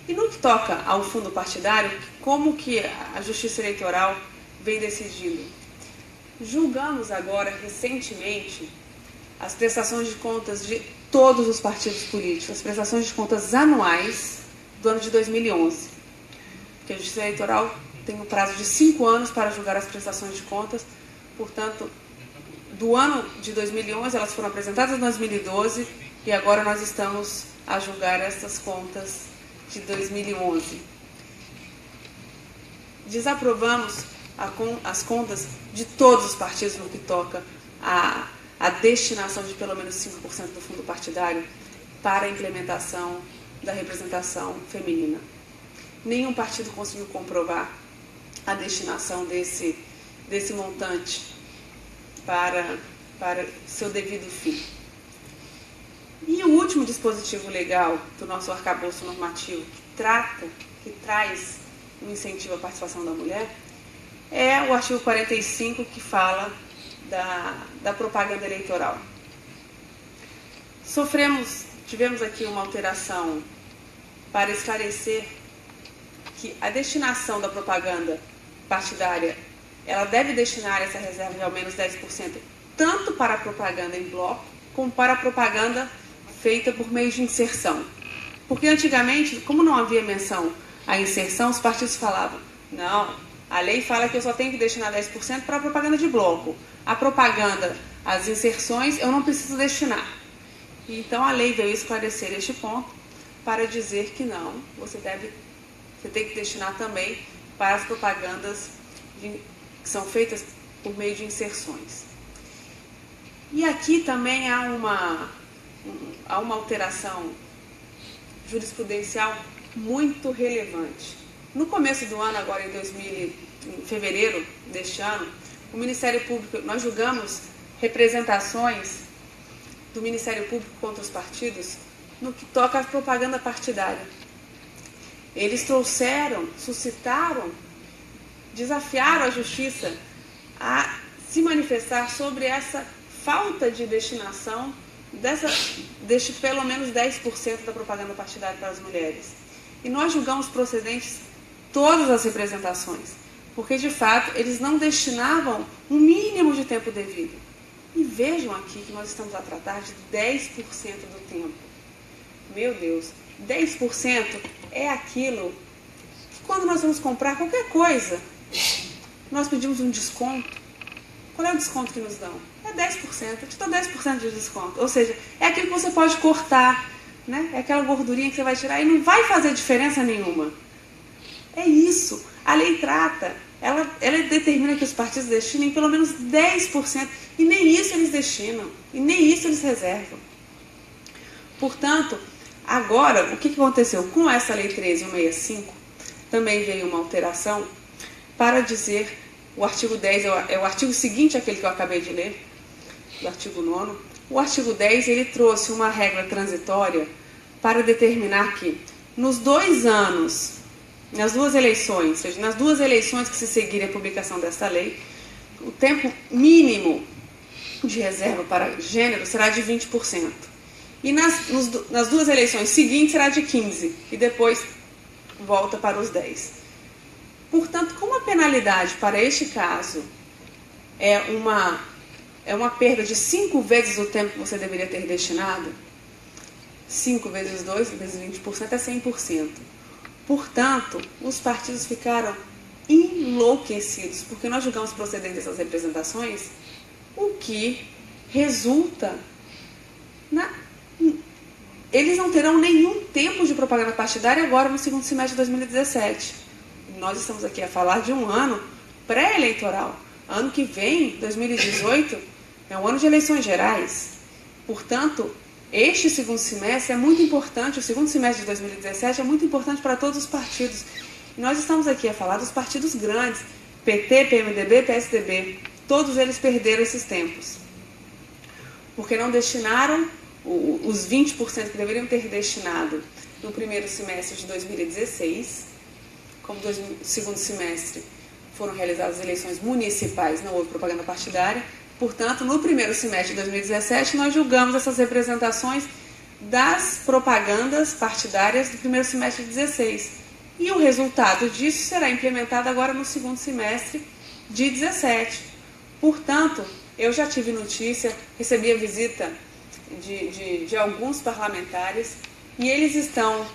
E no que toca ao fundo partidário, como que a Justiça Eleitoral vem decidindo? Julgamos agora, recentemente, as prestações de contas de todos os partidos políticos, as prestações de contas anuais do ano de 2011. Porque a Justiça Eleitoral tem um prazo de 5 anos para julgar as prestações de contas, portanto, do ano de 2011, elas foram apresentadas em 2012 e agora nós estamos a julgar essas contas de 2011. Desaprovamos as contas de todos os partidos no que toca a destinação de pelo menos 5% do fundo partidário para a implementação da representação feminina. Nenhum partido conseguiu comprovar a destinação desse montante para seu devido fim. E o último dispositivo legal do nosso arcabouço normativo que traz um incentivo à participação da mulher é o artigo 45, que fala da propaganda eleitoral. Tivemos aqui uma alteração para esclarecer que a destinação da propaganda partidária, ela deve destinar essa reserva de ao menos 10%, tanto para a propaganda em bloco, como para a propaganda feita por meio de inserção. Porque antigamente, como não havia menção à inserção, os partidos falavam, não, a lei fala que eu só tenho que destinar 10% para a propaganda de bloco. A propaganda, as inserções, eu não preciso destinar. Então a lei veio esclarecer este ponto para dizer que não, você tem que destinar também para as propagandas que são feitas por meio de inserções. E aqui também há uma alteração jurisprudencial muito relevante. No começo do ano, agora em fevereiro deste ano, o Ministério Público, nós julgamos representações do Ministério Público contra os partidos no que toca à propaganda partidária. Eles suscitaram, desafiaram a Justiça a se manifestar sobre essa falta de destinação deste pelo menos 10% da propaganda partidária para as mulheres. E nós julgamos procedentes todas as representações, porque de fato eles não destinavam um mínimo de tempo devido. E vejam aqui que nós estamos a tratar de 10% do tempo. Meu Deus, 10% é aquilo que quando nós vamos comprar qualquer coisa, nós pedimos um desconto. Qual é o desconto que nos dão? É 10%, eu te dou 10% de desconto. Ou seja, é aquilo que você pode cortar, né? É aquela gordurinha que você vai tirar e não vai fazer diferença nenhuma. É isso. A lei trata, ela determina que os partidos destinem pelo menos 10%, e nem isso eles destinam, e nem isso eles reservam. Portanto, agora, o que aconteceu? Com essa lei 13.165, também veio uma alteração para dizer, o artigo 10 é o artigo seguinte àquele que eu acabei de ler, do artigo 9º. O artigo 10, ele trouxe uma regra transitória para determinar que, nos 2 anos, nas 2 eleições, ou seja, nas 2 eleições que se seguirem a publicação desta lei, o tempo mínimo de reserva para gênero será de 20%. E nas 2 eleições seguintes será de 15%, e depois volta para os 10%. Portanto, como a penalidade para este caso é uma perda de 5 vezes o tempo que você deveria ter destinado, 5 vezes 2 vezes 20% é 100%. Portanto, os partidos ficaram enlouquecidos, porque nós julgamos procedentes essas representações, o que resulta eles não terão nenhum tempo de propaganda partidária agora no segundo semestre de 2017. Nós estamos aqui a falar de um ano pré-eleitoral. Ano que vem, 2018, é um ano de eleições gerais. Portanto, este segundo semestre é muito importante, o segundo semestre de 2017 é muito importante para todos os partidos. E nós estamos aqui a falar dos partidos grandes, PT, PMDB, PSDB. Todos eles perderam esses tempos. Porque não destinaram os 20% que deveriam ter destinado no primeiro semestre de 2016. Como no segundo semestre foram realizadas as eleições municipais, não houve propaganda partidária. Portanto, no primeiro semestre de 2017, nós julgamos essas representações das propagandas partidárias do primeiro semestre de 2016. E o resultado disso será implementado agora no segundo semestre de 2017. Portanto, eu já tive notícia, recebi a visita de alguns parlamentares e eles estão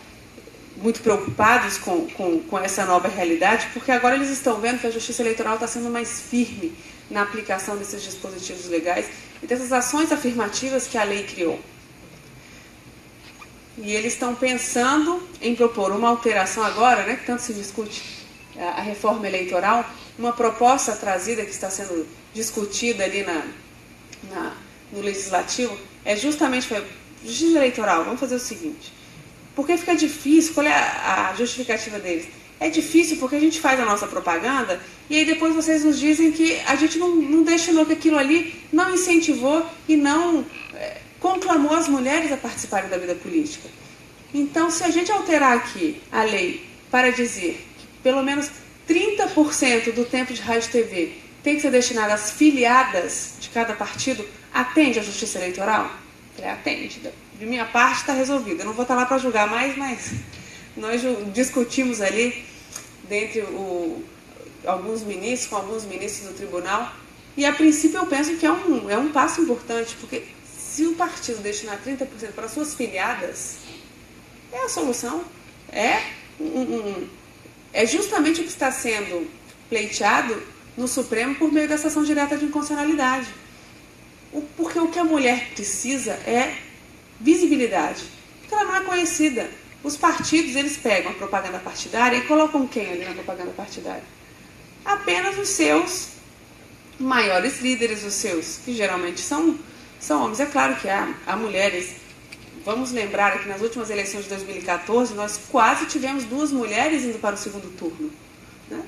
muito preocupados com essa nova realidade, porque agora eles estão vendo que a Justiça Eleitoral está sendo mais firme na aplicação desses dispositivos legais e dessas ações afirmativas que a lei criou. E eles estão pensando em propor uma alteração agora, né, que tanto se discute a reforma eleitoral, uma proposta trazida que está sendo discutida ali no Legislativo, é justamente a Justiça Eleitoral. Vamos fazer o seguinte, porque fica difícil, qual é a justificativa deles? É difícil porque a gente faz a nossa propaganda e aí depois vocês nos dizem que a gente não destinou, que aquilo ali não incentivou e não conclamou as mulheres a participarem da vida política. Então, se a gente alterar aqui a lei para dizer que pelo menos 30% do tempo de rádio e TV tem que ser destinado às filiadas de cada partido, atende à Justiça Eleitoral? Atende. De minha parte está resolvido. Eu não vou estar lá para julgar mais, mas nós discutimos ali dentre alguns ministros, com alguns ministros do tribunal, e a princípio eu penso que é um passo importante, porque se o partido destinar 30% para suas filiadas, é a solução. É justamente o que está sendo pleiteado no Supremo por meio dessa ação direta de inconstitucionalidade. Porque o que a mulher precisa é visibilidade, porque ela não é conhecida. Os partidos, eles pegam a propaganda partidária e colocam quem ali na propaganda partidária? Apenas os seus maiores líderes, os seus, que geralmente são homens. É claro que há mulheres. Vamos lembrar que nas últimas eleições de 2014, nós quase tivemos 2 mulheres indo para o segundo turno, né?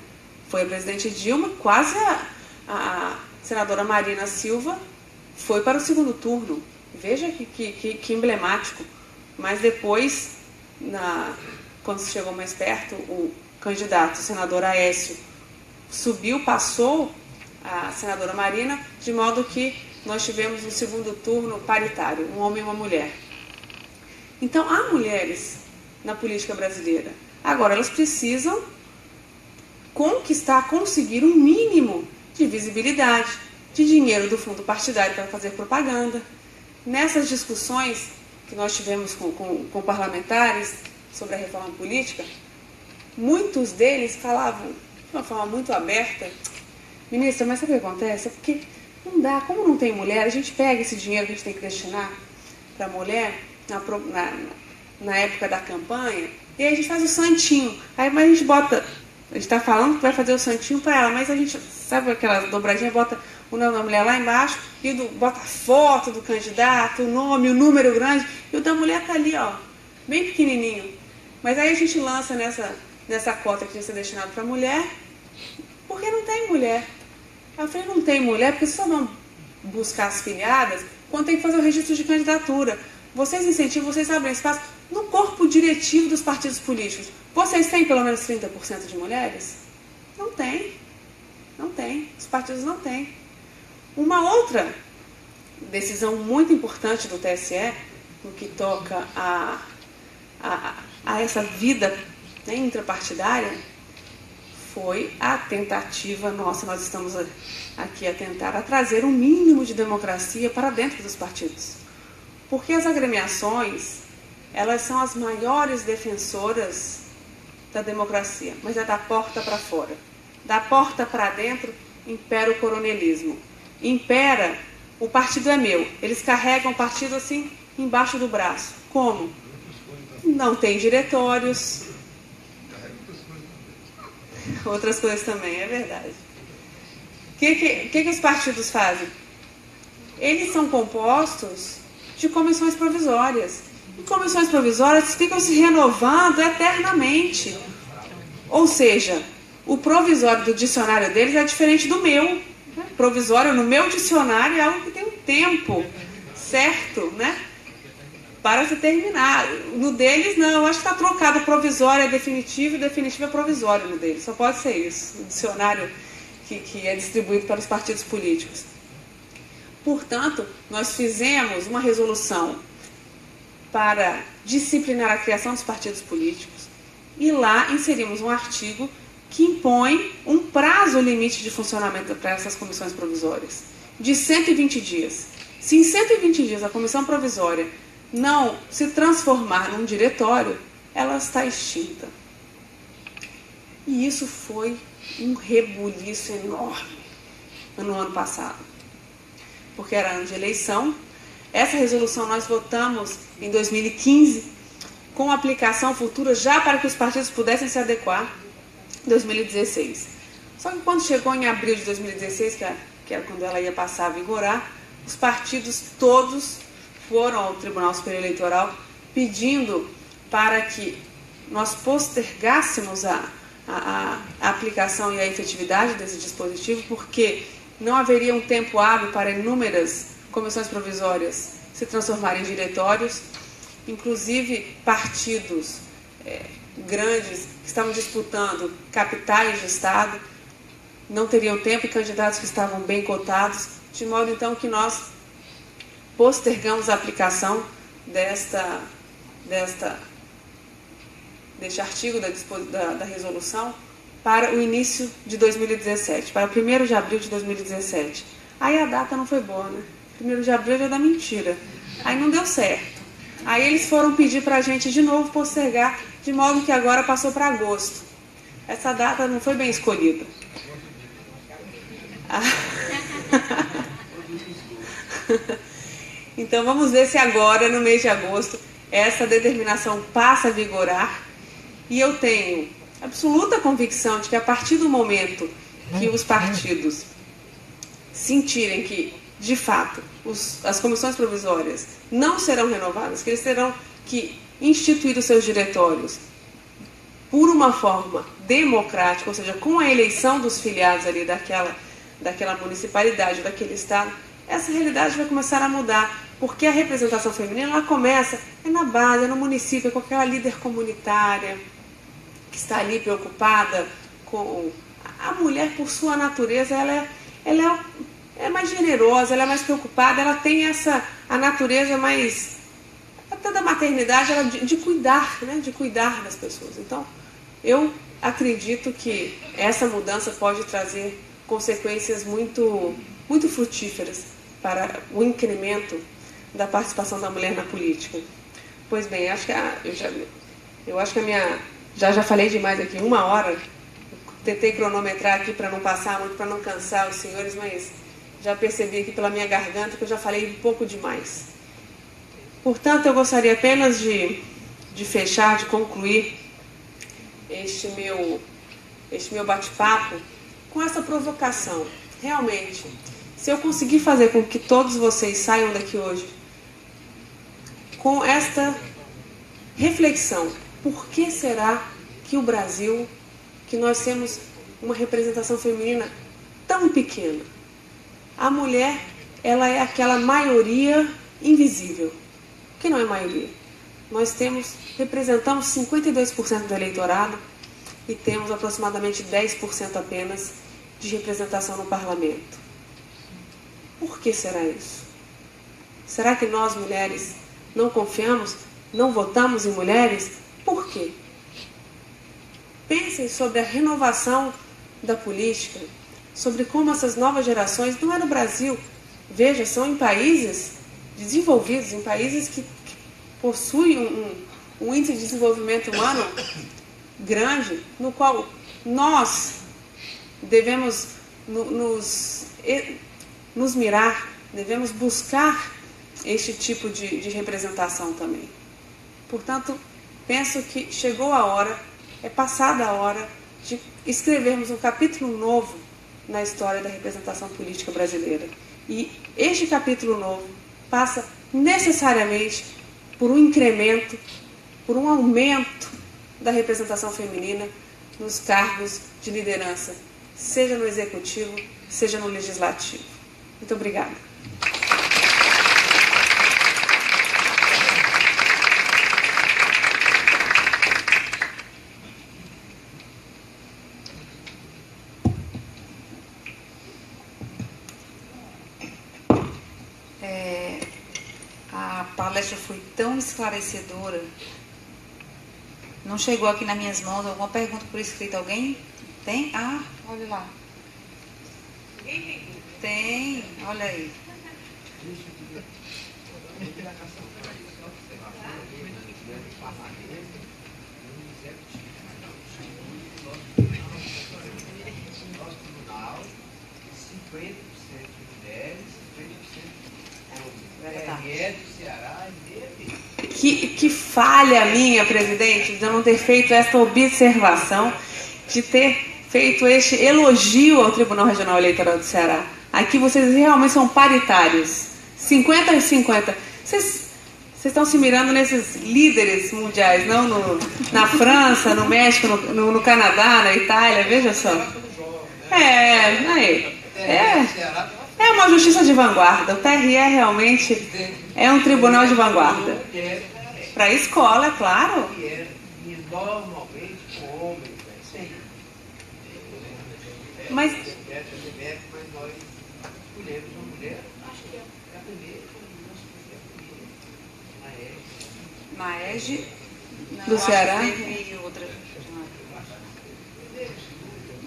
Foi a presidente Dilma, quase a senadora Marina Silva foi para o segundo turno. Veja que emblemático. Mas depois, quando chegou mais perto, o candidato, o senador Aécio, subiu, passou a senadora Marina, de modo que nós tivemos um segundo turno paritário, um homem e uma mulher. Então, há mulheres na política brasileira. Agora, elas precisam conseguir um mínimo de visibilidade, de dinheiro do fundo partidário para fazer propaganda. Nessas discussões que nós tivemos com parlamentares sobre a reforma política, muitos deles falavam de uma forma muito aberta: ministra, mas sabe o que acontece? É porque não dá, como não tem mulher, a gente pega esse dinheiro que a gente tem que destinar para a mulher na época da campanha, e aí a gente faz o santinho. Aí mas a gente está falando que vai fazer o santinho para ela, mas a gente, sabe aquela dobradinha, bota o nome da mulher lá embaixo, e bota a foto do candidato, o nome, o número grande, e o da mulher está ali, ó, bem pequenininho. Mas aí a gente lança nessa cota que tinha que ser destinado para a mulher, porque não tem mulher. Aí eu falei, não tem mulher, porque só vão buscar as filiadas quando tem que fazer o registro de candidatura. Vocês incentivam, vocês abrem espaço no corpo diretivo dos partidos políticos. Vocês têm pelo menos 30% de mulheres? Não tem. Não tem. Os partidos não têm. Uma outra decisão muito importante do TSE, no que toca a essa vida, né, intrapartidária, foi a tentativa nossa, nós estamos aqui a tentar trazer um mínimo de democracia para dentro dos partidos. Porque as agremiações, elas são as maiores defensoras da democracia, mas é da porta para fora. Da porta para dentro impera o coronelismo. Impera, o partido é meu. Eles carregam o partido assim, embaixo do braço. Como? Não tem diretórios. Outras coisas também, é verdade. O que os partidos fazem? Eles são compostos de comissões provisórias. E comissões provisórias ficam se renovando eternamente. Ou seja, o provisório do dicionário deles é diferente do meu. Provisório no meu dicionário é algo que tem um tempo certo, né? Para se terminar. No deles, não. Eu acho que está trocado. Provisório é definitivo e definitivo é provisório no deles. Só pode ser isso. O dicionário que é distribuído para os partidos políticos. Portanto, nós fizemos uma resolução para disciplinar a criação dos partidos políticos e lá inserimos um artigo que impõe um prazo limite de funcionamento para essas comissões provisórias, de 120 dias. Se em 120 dias a comissão provisória não se transformar num diretório, ela está extinta. E isso foi um rebuliço enorme no ano passado, porque era ano de eleição. Essa resolução nós votamos em 2015, com aplicação futura já para que os partidos pudessem se adequar em 2016. Só que quando chegou em abril de 2016, que era quando ela ia passar a vigorar, os partidos todos foram ao Tribunal Superior Eleitoral pedindo para que nós postergássemos a aplicação e a efetividade desse dispositivo, porque não haveria um tempo hábil para inúmeras comissões provisórias se transformarem em diretórios, inclusive partidos grandes que estavam disputando capitais de Estado não teriam tempo e candidatos que estavam bem cotados, de modo então que nós postergamos a aplicação deste artigo da resolução para o início de 2017, para o 1º de abril de 2017. Aí a data não foi boa, né? 1º de abril já da mentira. Aí não deu certo. Aí eles foram pedir para a gente de novo postergar, de modo que agora passou para agosto. Essa data não foi bem escolhida. Então vamos ver se agora, no mês de agosto, essa determinação passa a vigorar. E eu tenho absoluta convicção de que a partir do momento que os partidos sentirem que, de fato, as comissões provisórias não serão renovadas, que eles terão que instituir os seus diretórios por uma forma democrática, ou seja, com a eleição dos filiados ali daquela municipalidade, daquele estado, essa realidade vai começar a mudar, porque a representação feminina ela começa na base, no município, com aquela líder comunitária que está ali preocupada com a mulher, por sua natureza, ela é mais generosa, ela é mais preocupada, ela tem a natureza mais, até da maternidade, ela de cuidar, né, de cuidar das pessoas. Então, eu acredito que essa mudança pode trazer consequências muito, muito frutíferas para o incremento da participação da mulher na política. Pois bem, eu acho que a minha... Já falei demais aqui, 1 hora. Tentei cronometrar aqui para não passar muito, para não cansar os senhores, mas já percebi aqui pela minha garganta que eu já falei um pouco demais. Portanto, eu gostaria apenas de fechar, de concluir este meu bate-papo com essa provocação. Realmente, se eu conseguir fazer com que todos vocês saiam daqui hoje com esta reflexão: por que será que o Brasil, que nós temos uma representação feminina tão pequena? A mulher, ela é aquela maioria invisível, que não é maioria. Nós representamos 52% do eleitorado e temos aproximadamente 10% apenas de representação no parlamento. Por que será isso? Será que nós, mulheres, não confiamos, não votamos em mulheres? Por quê? Pensem sobre a renovação da política, sobre como essas novas gerações, não é no Brasil, veja, são em países desenvolvidos, em países que possuem um índice de desenvolvimento humano grande, no qual nós devemos nos mirar, devemos buscar este tipo de representação também. Portanto, penso que chegou a hora, é passada a hora de escrevermos um capítulo novo na história da representação política brasileira. E este capítulo novo passa necessariamente por um incremento, por um aumento da representação feminina nos cargos de liderança, seja no executivo, seja no legislativo. Muito obrigada. A palestra foi tão esclarecedora. Não chegou aqui nas minhas mãos alguma pergunta por escrito? Alguém tem? Ah, olha lá. Tem, olha aí. Que falha minha, presidente, de eu não ter feito esta observação, de ter feito este elogio ao Tribunal Regional Eleitoral do Ceará. Aqui vocês realmente são paritários, 50 e 50. Vocês estão se mirando nesses líderes mundiais, não na França, no México, no Canadá, na Itália, veja só. É uma justiça de vanguarda. O TRE realmente é um tribunal de vanguarda. Para a escola, é claro. Mas na EGE do Ceará. Teve outra.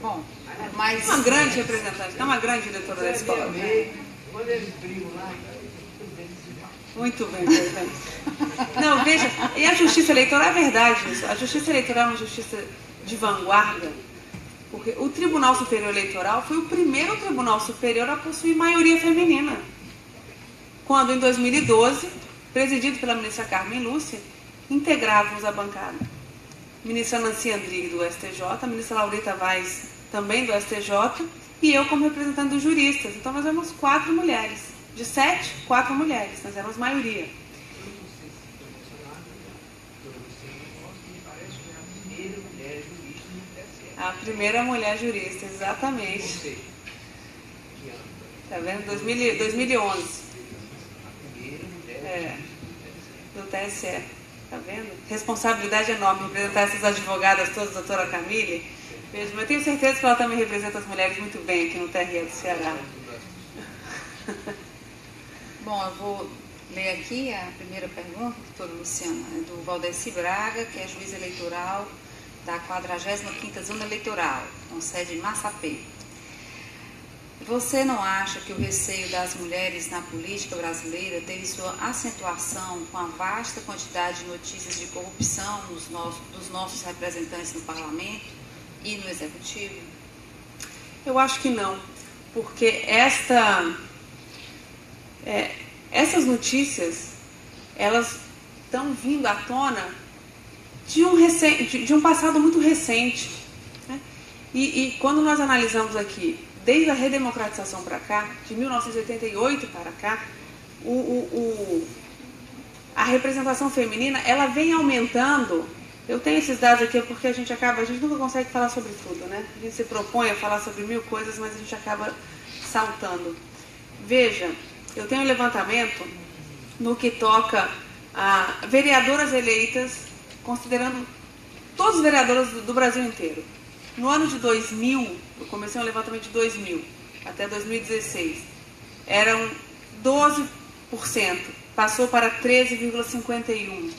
Bom, mas uma grande representante, é uma grande diretora da escola. Muito bem, presidente. Não, veja, e a justiça eleitoral é verdade isso. A justiça eleitoral é uma justiça de vanguarda, porque o Tribunal Superior Eleitoral foi o primeiro tribunal superior a possuir maioria feminina. Quando, em 2012, presidido pela ministra Carmen Lúcia, integrávamos a bancada. Ministra Nancy Andrighi, do STJ, a ministra Laurita Vaz, também do STJ, e eu como representante dos juristas. Então, nós éramos 4 mulheres. De 7, 4 mulheres. Nós éramos maioria. A primeira mulher jurista, exatamente. Está vendo? 2011. Do TSE. Está vendo? Responsabilidade enorme representar essas advogadas todas, doutora Camille. Veja, mas eu tenho certeza que ela também representa as mulheres muito bem aqui no TRE do Ceará. Bom, eu vou ler aqui a primeira pergunta, doutora Luciana, é do Valdeci Braga, que é juiz eleitoral da 45ª Zona Eleitoral, com sede em Massapê. Você não acha que o receio das mulheres na política brasileira teve sua acentuação com a vasta quantidade de notícias de corrupção dos nossos representantes no parlamento e no executivo? Eu acho que não, porque essas notícias, elas estão vindo à tona de um passado muito recente. Né? E quando nós analisamos aqui, desde a redemocratização para cá, de 1988 para cá, a representação feminina, ela vem aumentando. Eu tenho esses dados aqui porque a gente nunca consegue falar sobre tudo, né? A gente se propõe a falar sobre 1000 coisas, mas a gente acaba saltando. Veja, eu tenho um levantamento no que toca a vereadoras eleitas, considerando todos os vereadores do Brasil inteiro. No ano de 2000, eu comecei um levantamento de 2000 até 2016, eram 12%, passou para 13,51%.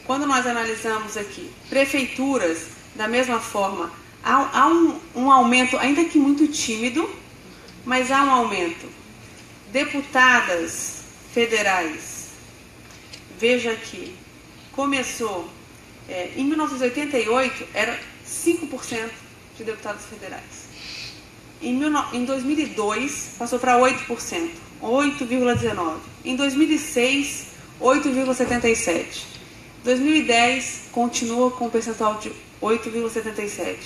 Quando nós analisamos aqui prefeituras, da mesma forma, há um aumento, ainda que muito tímido, mas há um aumento. Deputadas federais, veja aqui, começou, em 1988, era 5% de deputados federais. Em 2002, passou para 8%. 8,19. Em 2006, 8,77. 2010, continua com um percentual de 8,77.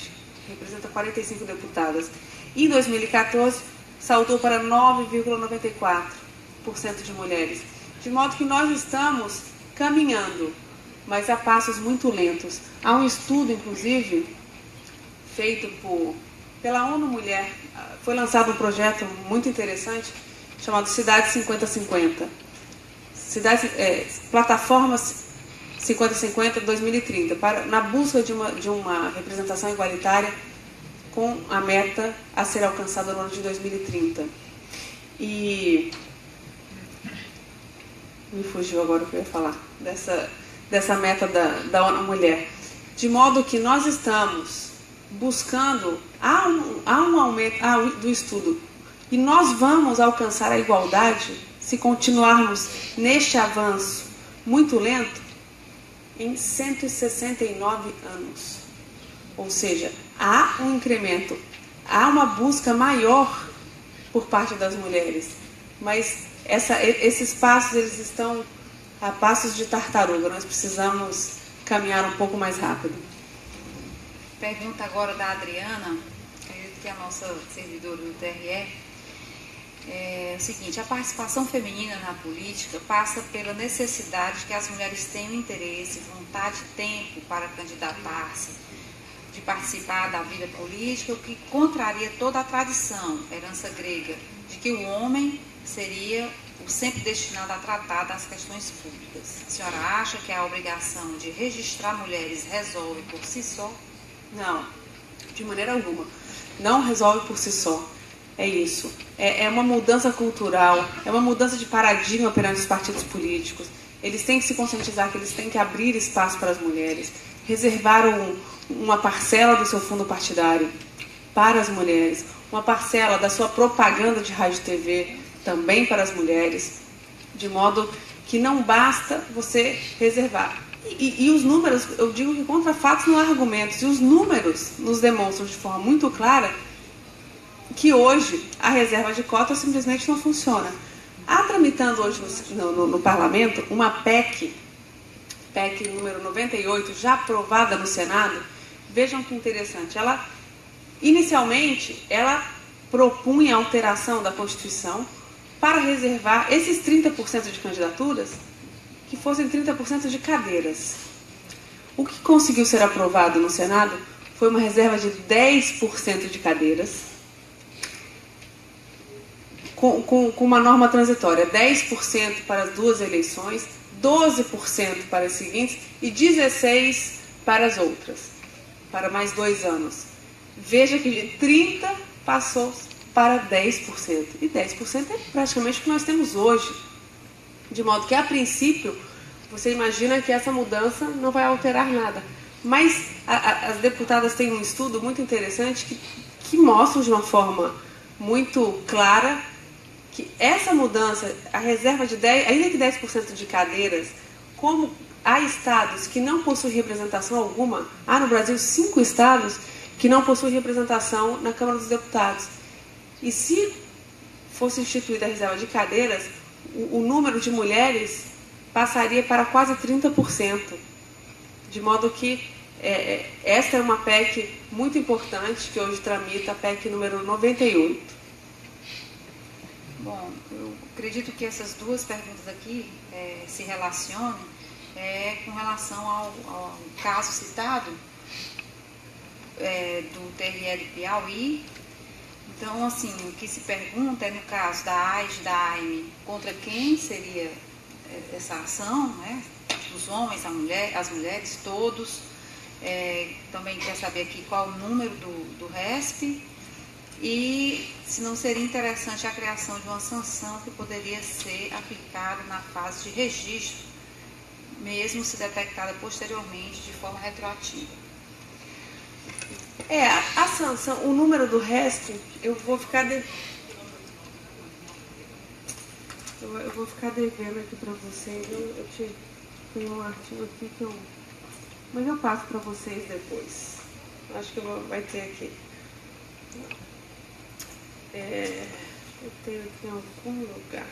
Representa 45 deputadas. Em 2014, saltou para 9,94% de mulheres. De modo que nós estamos caminhando, mas a passos muito lentos. Há um estudo, inclusive, feito pela ONU Mulher. Foi lançado um projeto muito interessante chamado Cidades 50-50. Plataformas 50-50 2030, na busca de uma representação igualitária com a meta a ser alcançada no ano de 2030. E me fugiu agora o que eu ia falar, dessa meta da ONU Mulher. De modo que nós estamos buscando, há um aumento do estudo, e nós vamos alcançar a igualdade se continuarmos neste avanço muito lento em 169 anos. Ou seja, há um incremento, há uma busca maior por parte das mulheres, mas esses passos eles estão a passos de tartaruga. Nós precisamos caminhar um pouco mais rápido. Pergunta agora da Adriana, que é a nossa servidora do TRE. É o seguinte: a participação feminina na política passa pela necessidade de que as mulheres tenham interesse, vontade e tempo para candidatar-se, de participar da vida política, o que contraria toda a tradição, herança grega, de que o homem seria o sempre destinado a tratar das questões públicas. A senhora acha que a obrigação de registrar mulheres resolve por si só? Não, de maneira alguma. Não resolve por si só. É isso. É uma mudança cultural, é uma mudança de paradigma perante os partidos políticos. Eles têm que se conscientizar que eles têm que abrir espaço para as mulheres, reservar uma parcela do seu fundo partidário para as mulheres, uma parcela da sua propaganda de rádio e TV também para as mulheres, de modo que não basta você reservar. E os números, eu digo que contra fatos não há argumentos, e os números nos demonstram de forma muito clara que hoje a reserva de cotas simplesmente não funciona. Há tramitando hoje no Parlamento uma PEC número 98, já aprovada no Senado. Vejam que interessante. Inicialmente, ela propunha a alteração da Constituição para reservar esses 30% de candidaturas que fossem 30% de cadeiras. O que conseguiu ser aprovado no Senado foi uma reserva de 10% de cadeiras, com uma norma transitória, 10% para as duas eleições, 12% para as seguintes e 16% para as outras, para mais 2 anos. Veja que de 30% passou para 10%. E 10% é praticamente o que nós temos hoje. De modo que, a princípio, você imagina que essa mudança não vai alterar nada. Mas as deputadas têm um estudo muito interessante que mostra de uma forma muito clara que essa mudança, a reserva de 10%, ainda que 10% de cadeiras, como há estados que não possuem representação alguma, há no Brasil 5 estados que não possuem representação na Câmara dos Deputados. E se fosse instituída a reserva de cadeiras, o número de mulheres passaria para quase 30%. De modo que esta é uma PEC muito importante que hoje tramita, a PEC número 98. Bom, eu acredito que essas duas perguntas aqui se relacionam com relação ao caso citado do TRE de Piauí. Então, assim, o que se pergunta é, no caso da AIS, da AIME, contra quem seria essa ação, né? Os homens, as mulheres, todos. Também quer saber aqui qual o número do RESP e se não seria interessante a criação de uma sanção que poderia ser aplicada na fase de registro, mesmo se detectada posteriormente de forma retroativa. A sanção, o número do RESP, eu vou ficar devendo aqui para vocês. Eu tenho um artigo aqui mas eu passo para vocês depois. Acho que vai ter aqui. Eu tenho aqui em algum lugar.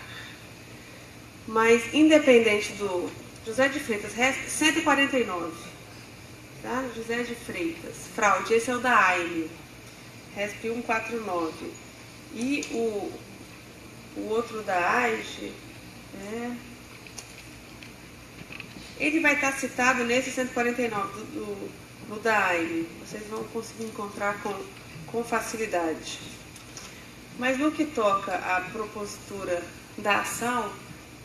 Mas, independente do José de Freitas, 149. Tá? José de Freitas, fraude, esse é o da AIME, RESP 149. E o outro da AIGE, ele vai estar citado nesse 149, no da AIME. Vocês vão conseguir encontrar com facilidade. Mas no que toca à propositura da ação,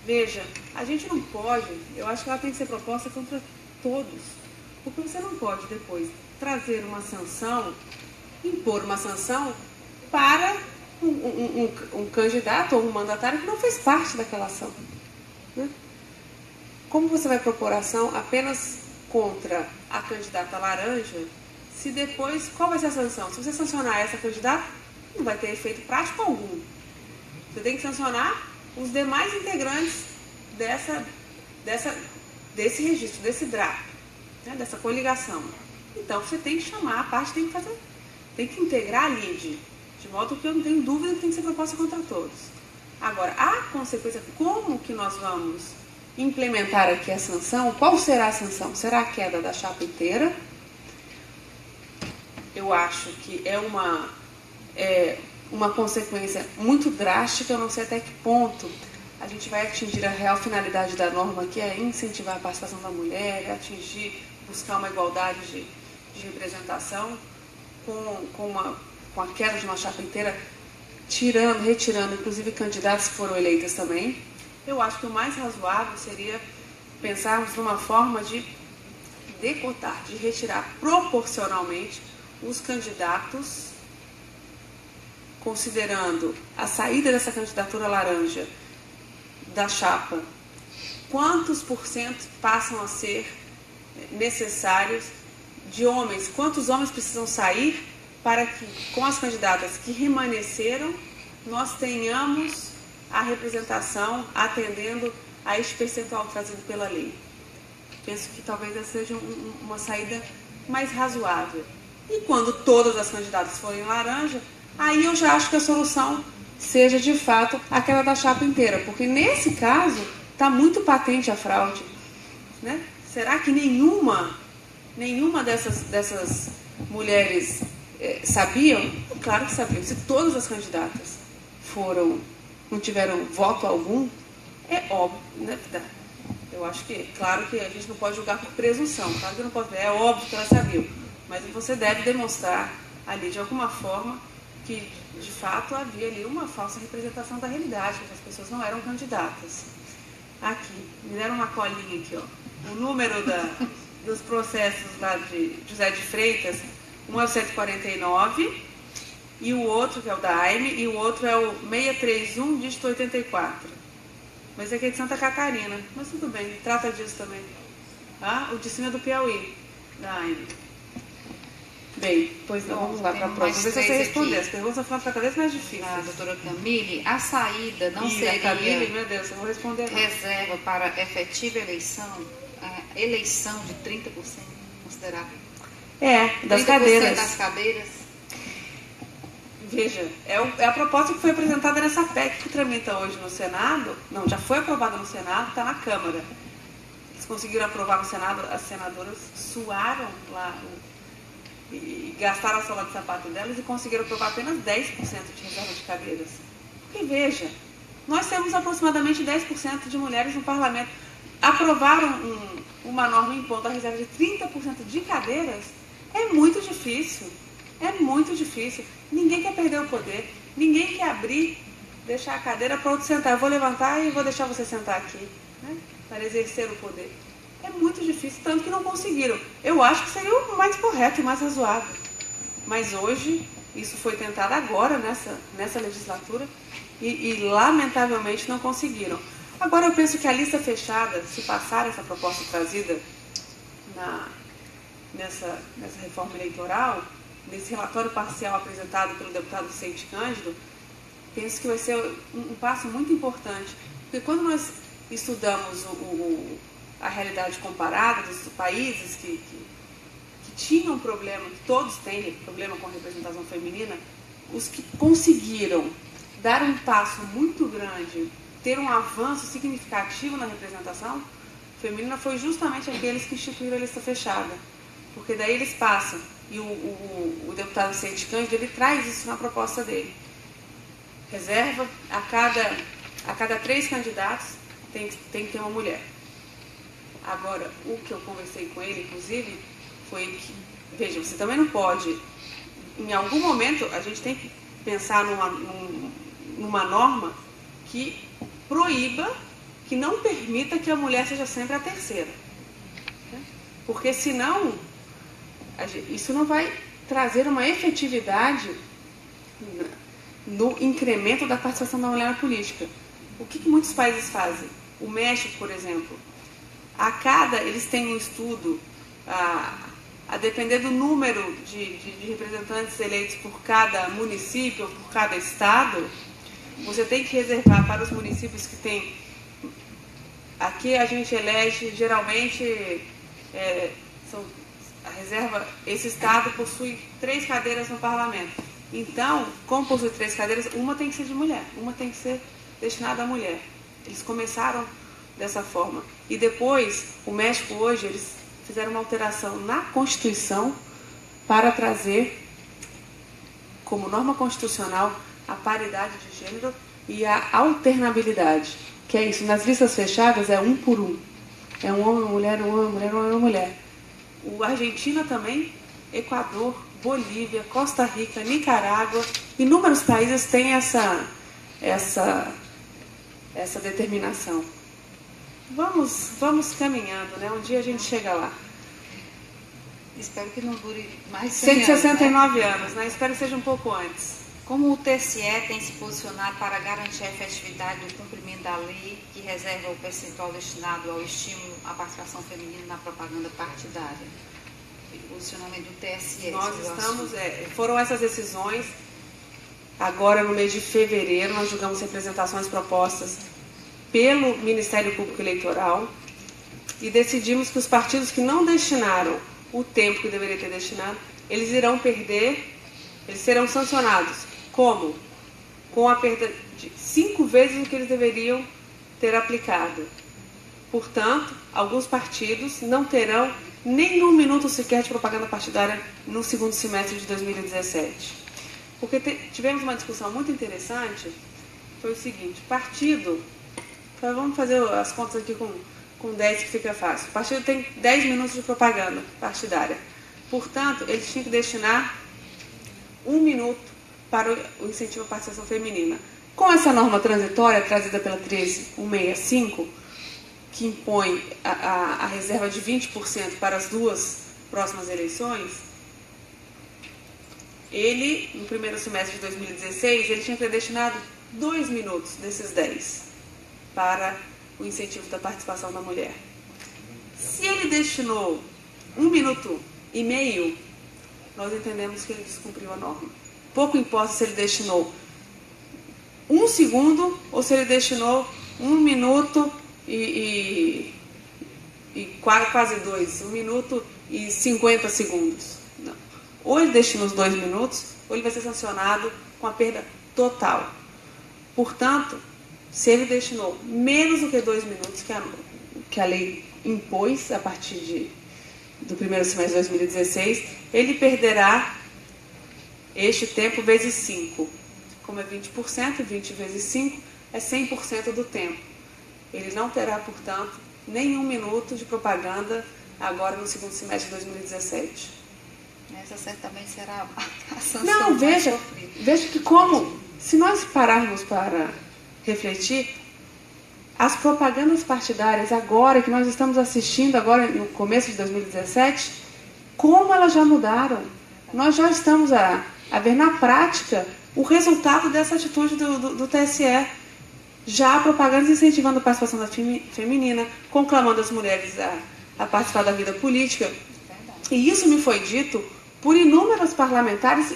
veja, a gente não pode, eu acho que ela tem que ser proposta contra todos, porque você não pode depois trazer uma sanção, impor uma sanção para um candidato ou um mandatário que não fez parte daquela ação. Né? Como você vai propor ação apenas contra a candidata laranja, se depois, qual vai ser a sanção? Se você sancionar essa candidata, não vai ter efeito prático algum. Você tem que sancionar os demais integrantes desse registro, desse DRAP, né, dessa coligação. Então, você tem que chamar, a parte tem que integrar a lide, de modo que eu não tenho dúvida que tem que ser proposta contra todos. Agora, a consequência, como que nós vamos implementar aqui a sanção? Qual será a sanção? Será a queda da chapa inteira? Eu acho que é uma consequência muito drástica, eu não sei até que ponto a gente vai atingir a real finalidade da norma, que é incentivar a participação da mulher, buscar uma igualdade de representação, com a queda de uma chapa inteira, retirando, inclusive, candidatos que foram eleitas também. Eu acho que o mais razoável seria pensarmos numa forma de decotar, de retirar proporcionalmente os candidatos, considerando a saída dessa candidatura laranja da chapa, quantos % passam a ser necessários de homens, quantos homens precisam sair para que, com as candidatas que remanesceram, nós tenhamos a representação atendendo a este percentual trazido pela lei. Penso que talvez essa seja uma saída mais razoável. E quando todas as candidatas forem laranja, aí eu já acho que a solução seja, de fato, aquela da chapa inteira. Porque, nesse caso, está muito patente a fraude. Né? Será que nenhuma dessas mulheres sabiam? Claro que sabiam. Se todas as candidatas não tiveram voto algum, é óbvio. Né? Eu acho que, claro que a gente não pode julgar por presunção. Claro que não pode, é óbvio que elas sabiam. Mas você deve demonstrar ali, de alguma forma, que, de fato, havia ali uma falsa representação da realidade, que as pessoas não eram candidatas. Aqui, me deram uma colinha aqui, ó. O número dos processos lá de José de Freitas, um é o 149, e o outro, que é o da AIME, e o outro é o 631, dígito 84. Mas aqui é de Santa Catarina. Mas tudo bem, trata disso também. O de cima é do Piauí, da AIME. Bem, pois não, vamos lá para a próxima. Ver se você responder. As perguntas vão ficar cada vez mais difíceis. Doutora Camille, a saída não seria... Camille, meu Deus, eu vou responder. Reserva para efetiva eleição, a eleição de 30%, considerar? Das cadeiras. Das cadeiras. Veja, é a proposta que foi apresentada nessa PEC que tramita hoje no Senado. Não, já foi aprovada no Senado, está na Câmara. Eles conseguiram aprovar no Senado, as senadoras suaram lá e gastaram a sola de sapato delas e conseguiram aprovar apenas 10% de reserva de cadeiras. Porque, veja, nós temos aproximadamente 10% de mulheres no parlamento. Aprovaram uma norma impondo a reserva de 30% de cadeiras. É muito difícil. É muito difícil. Ninguém quer perder o poder. Ninguém quer deixar a cadeira para outro sentar. Eu vou levantar e vou deixar você sentar aqui, né, para exercer o poder. É muito difícil, tanto que não conseguiram. Eu acho que seria o mais correto e mais razoável. Mas hoje, isso foi tentado agora, nessa legislatura, e lamentavelmente não conseguiram. Agora, eu penso que a lista fechada, se passar essa proposta trazida nessa reforma eleitoral, nesse relatório parcial apresentado pelo deputado Vicente Cândido, penso que vai ser um passo muito importante. Porque quando nós estudamos a realidade comparada dos países que tinham problema, que todos têm problema com a representação feminina, os que conseguiram dar um passo muito grande, ter um avanço significativo na representação feminina, foi justamente aqueles que instituíram a lista fechada. Porque daí eles passam, e o deputado Vicente Cândido, ele traz isso na proposta dele. Reserva, a cada 3 candidatos tem que ter uma mulher. Agora, o que eu conversei com ele, inclusive, foi que, veja, você também não pode, em algum momento, a gente tem que pensar numa norma que proíba, que não permita que a mulher seja sempre a terceira. Porque senão, isso não vai trazer uma efetividade no incremento da participação da mulher na política. O que muitos países fazem? O México, por exemplo, eles têm um estudo, a depender do número de representantes eleitos por cada município, ou por cada estado, você tem que reservar para os municípios que tem. Aqui a gente elege, geralmente, a reserva, esse estado possui 3 cadeiras no parlamento. Então, como possui 3 cadeiras, uma tem que ser de mulher, uma tem que ser destinada à mulher. Eles começaram dessa forma. E depois, o México hoje, eles fizeram uma alteração na Constituição para trazer como norma constitucional a paridade de gênero e a alternabilidade. Que é isso, nas listas fechadas é 1 por 1. É um homem, uma mulher, um homem, uma mulher, um homem, uma mulher. O Argentina também, Equador, Bolívia, Costa Rica, Nicarágua, inúmeros países têm essa determinação. Vamos caminhando, né? Um dia a gente chega lá. Espero que não dure mais 100 169 anos, né? Espero que seja um pouco antes. Como o TSE tem se posicionado para garantir a efetividade do cumprimento da lei que reserva o percentual destinado ao estímulo à participação feminina na propaganda partidária? O posicionamento do TSE. Foram essas decisões. Agora, no mês de fevereiro, nós julgamos representações propostas pelo Ministério Público Eleitoral e decidimos que os partidos que não destinaram o tempo que deveria ter destinado, eles irão perder, eles serão sancionados. Como? Com a perda de 5 vezes o que eles deveriam ter aplicado. Portanto, alguns partidos não terão nem 1 minuto sequer de propaganda partidária no segundo semestre de 2017. Porque tivemos uma discussão muito interessante, foi o seguinte, partido, vamos fazer as contas aqui com 10 que fica fácil. O partido tem 10 minutos de propaganda partidária. Portanto, eles tinham que destinar 1 minuto para o incentivo à participação feminina. Com essa norma transitória trazida pela 13165, que impõe a reserva de 20% para as 2 próximas eleições, ele, no primeiro semestre de 2016, ele tinha que ter destinado 2 minutos desses 10 para o incentivo da participação da mulher. Se ele destinou 1 minuto e meio, nós entendemos que ele descumpriu a norma. Pouco importa se ele destinou 1 segundo ou se ele destinou 1 minuto e quase 2, 1 minuto e 50 segundos. Não. Ou ele destina os 2 minutos, ou ele vai ser sancionado com a perda total. Portanto, se ele destinou menos do que 2 minutos que a lei impôs a partir do primeiro semestre de 2016, ele perderá este tempo vezes 5. Como é 20%, 20 vezes 5 é 100% do tempo. Ele não terá, portanto, nem 1 minuto de propaganda agora no segundo semestre de 2017. Essa certamente será a sanção. Não, veja que como, se nós pararmos para refletir, as propagandas partidárias agora, que nós estamos assistindo agora no começo de 2017, como elas já mudaram. Nós já estamos a ver na prática o resultado dessa atitude do TSE. Já há propagandas incentivando a participação da feminina, conclamando as mulheres a participar da vida política. E isso me foi dito por inúmeros parlamentares,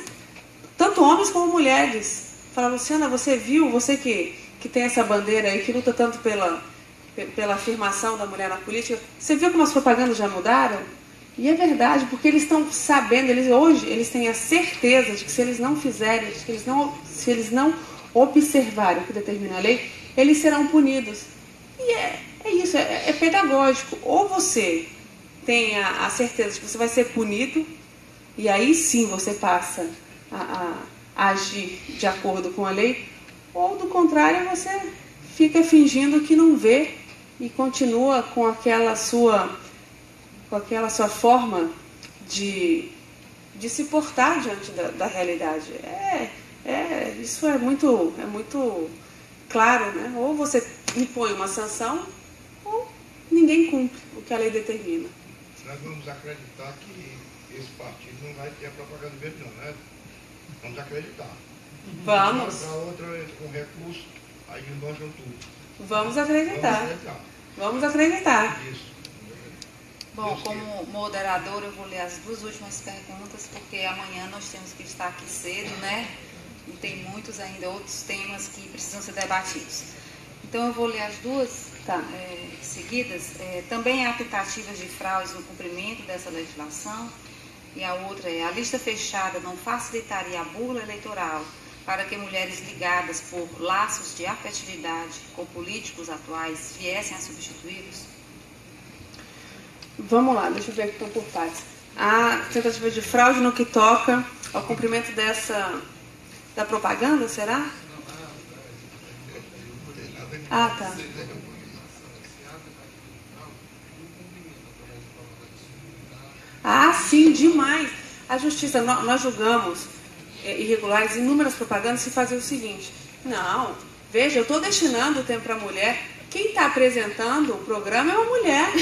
tanto homens como mulheres. Falaram, Luciana, você viu, você que tem essa bandeira aí, que luta tanto pela afirmação da mulher na política, você viu como as propagandas já mudaram? E é verdade, porque eles estão sabendo, hoje eles têm a certeza de que se eles não fizerem, se eles não observarem o que determina a lei, eles serão punidos. E é isso, é pedagógico. Ou você tem a certeza de que você vai ser punido, e aí sim você passa a agir de acordo com a lei, ou do contrário, você fica fingindo que não vê e continua com aquela sua forma de se portar diante da realidade. Isso é muito claro, né? Ou você impõe uma sanção, ou ninguém cumpre o que a lei determina. Nós vamos acreditar que esse partido não vai ter a propaganda dele, não, né? Vamos acreditar. Vamos. Para outra, com recurso, aí desmancham tudo. Vamos acreditar. Vamos acreditar. Isso. Bom, como moderadora, eu vou ler as 2 últimas perguntas, porque amanhã nós temos que estar aqui cedo, né? E tem muitos ainda outros temas que precisam ser debatidos. Então, eu vou ler as 2 seguidas. Também há tentativas de fraudes no cumprimento dessa legislação. E a outra a lista fechada não facilitaria a burla eleitoral para que mulheres ligadas por laços de afetividade com políticos atuais viessem a substituí-los? Vamos lá, deixa eu ver aqui então por partes. A tentativa de fraude no que toca ao cumprimento da propaganda, será? Ah, tá. Ah, sim, demais. A justiça, nós julgamos irregulares inúmeras propagandas se fazia o seguinte: não, veja, eu estou destinando o tempo para a mulher. Quem está apresentando o programa é uma mulher.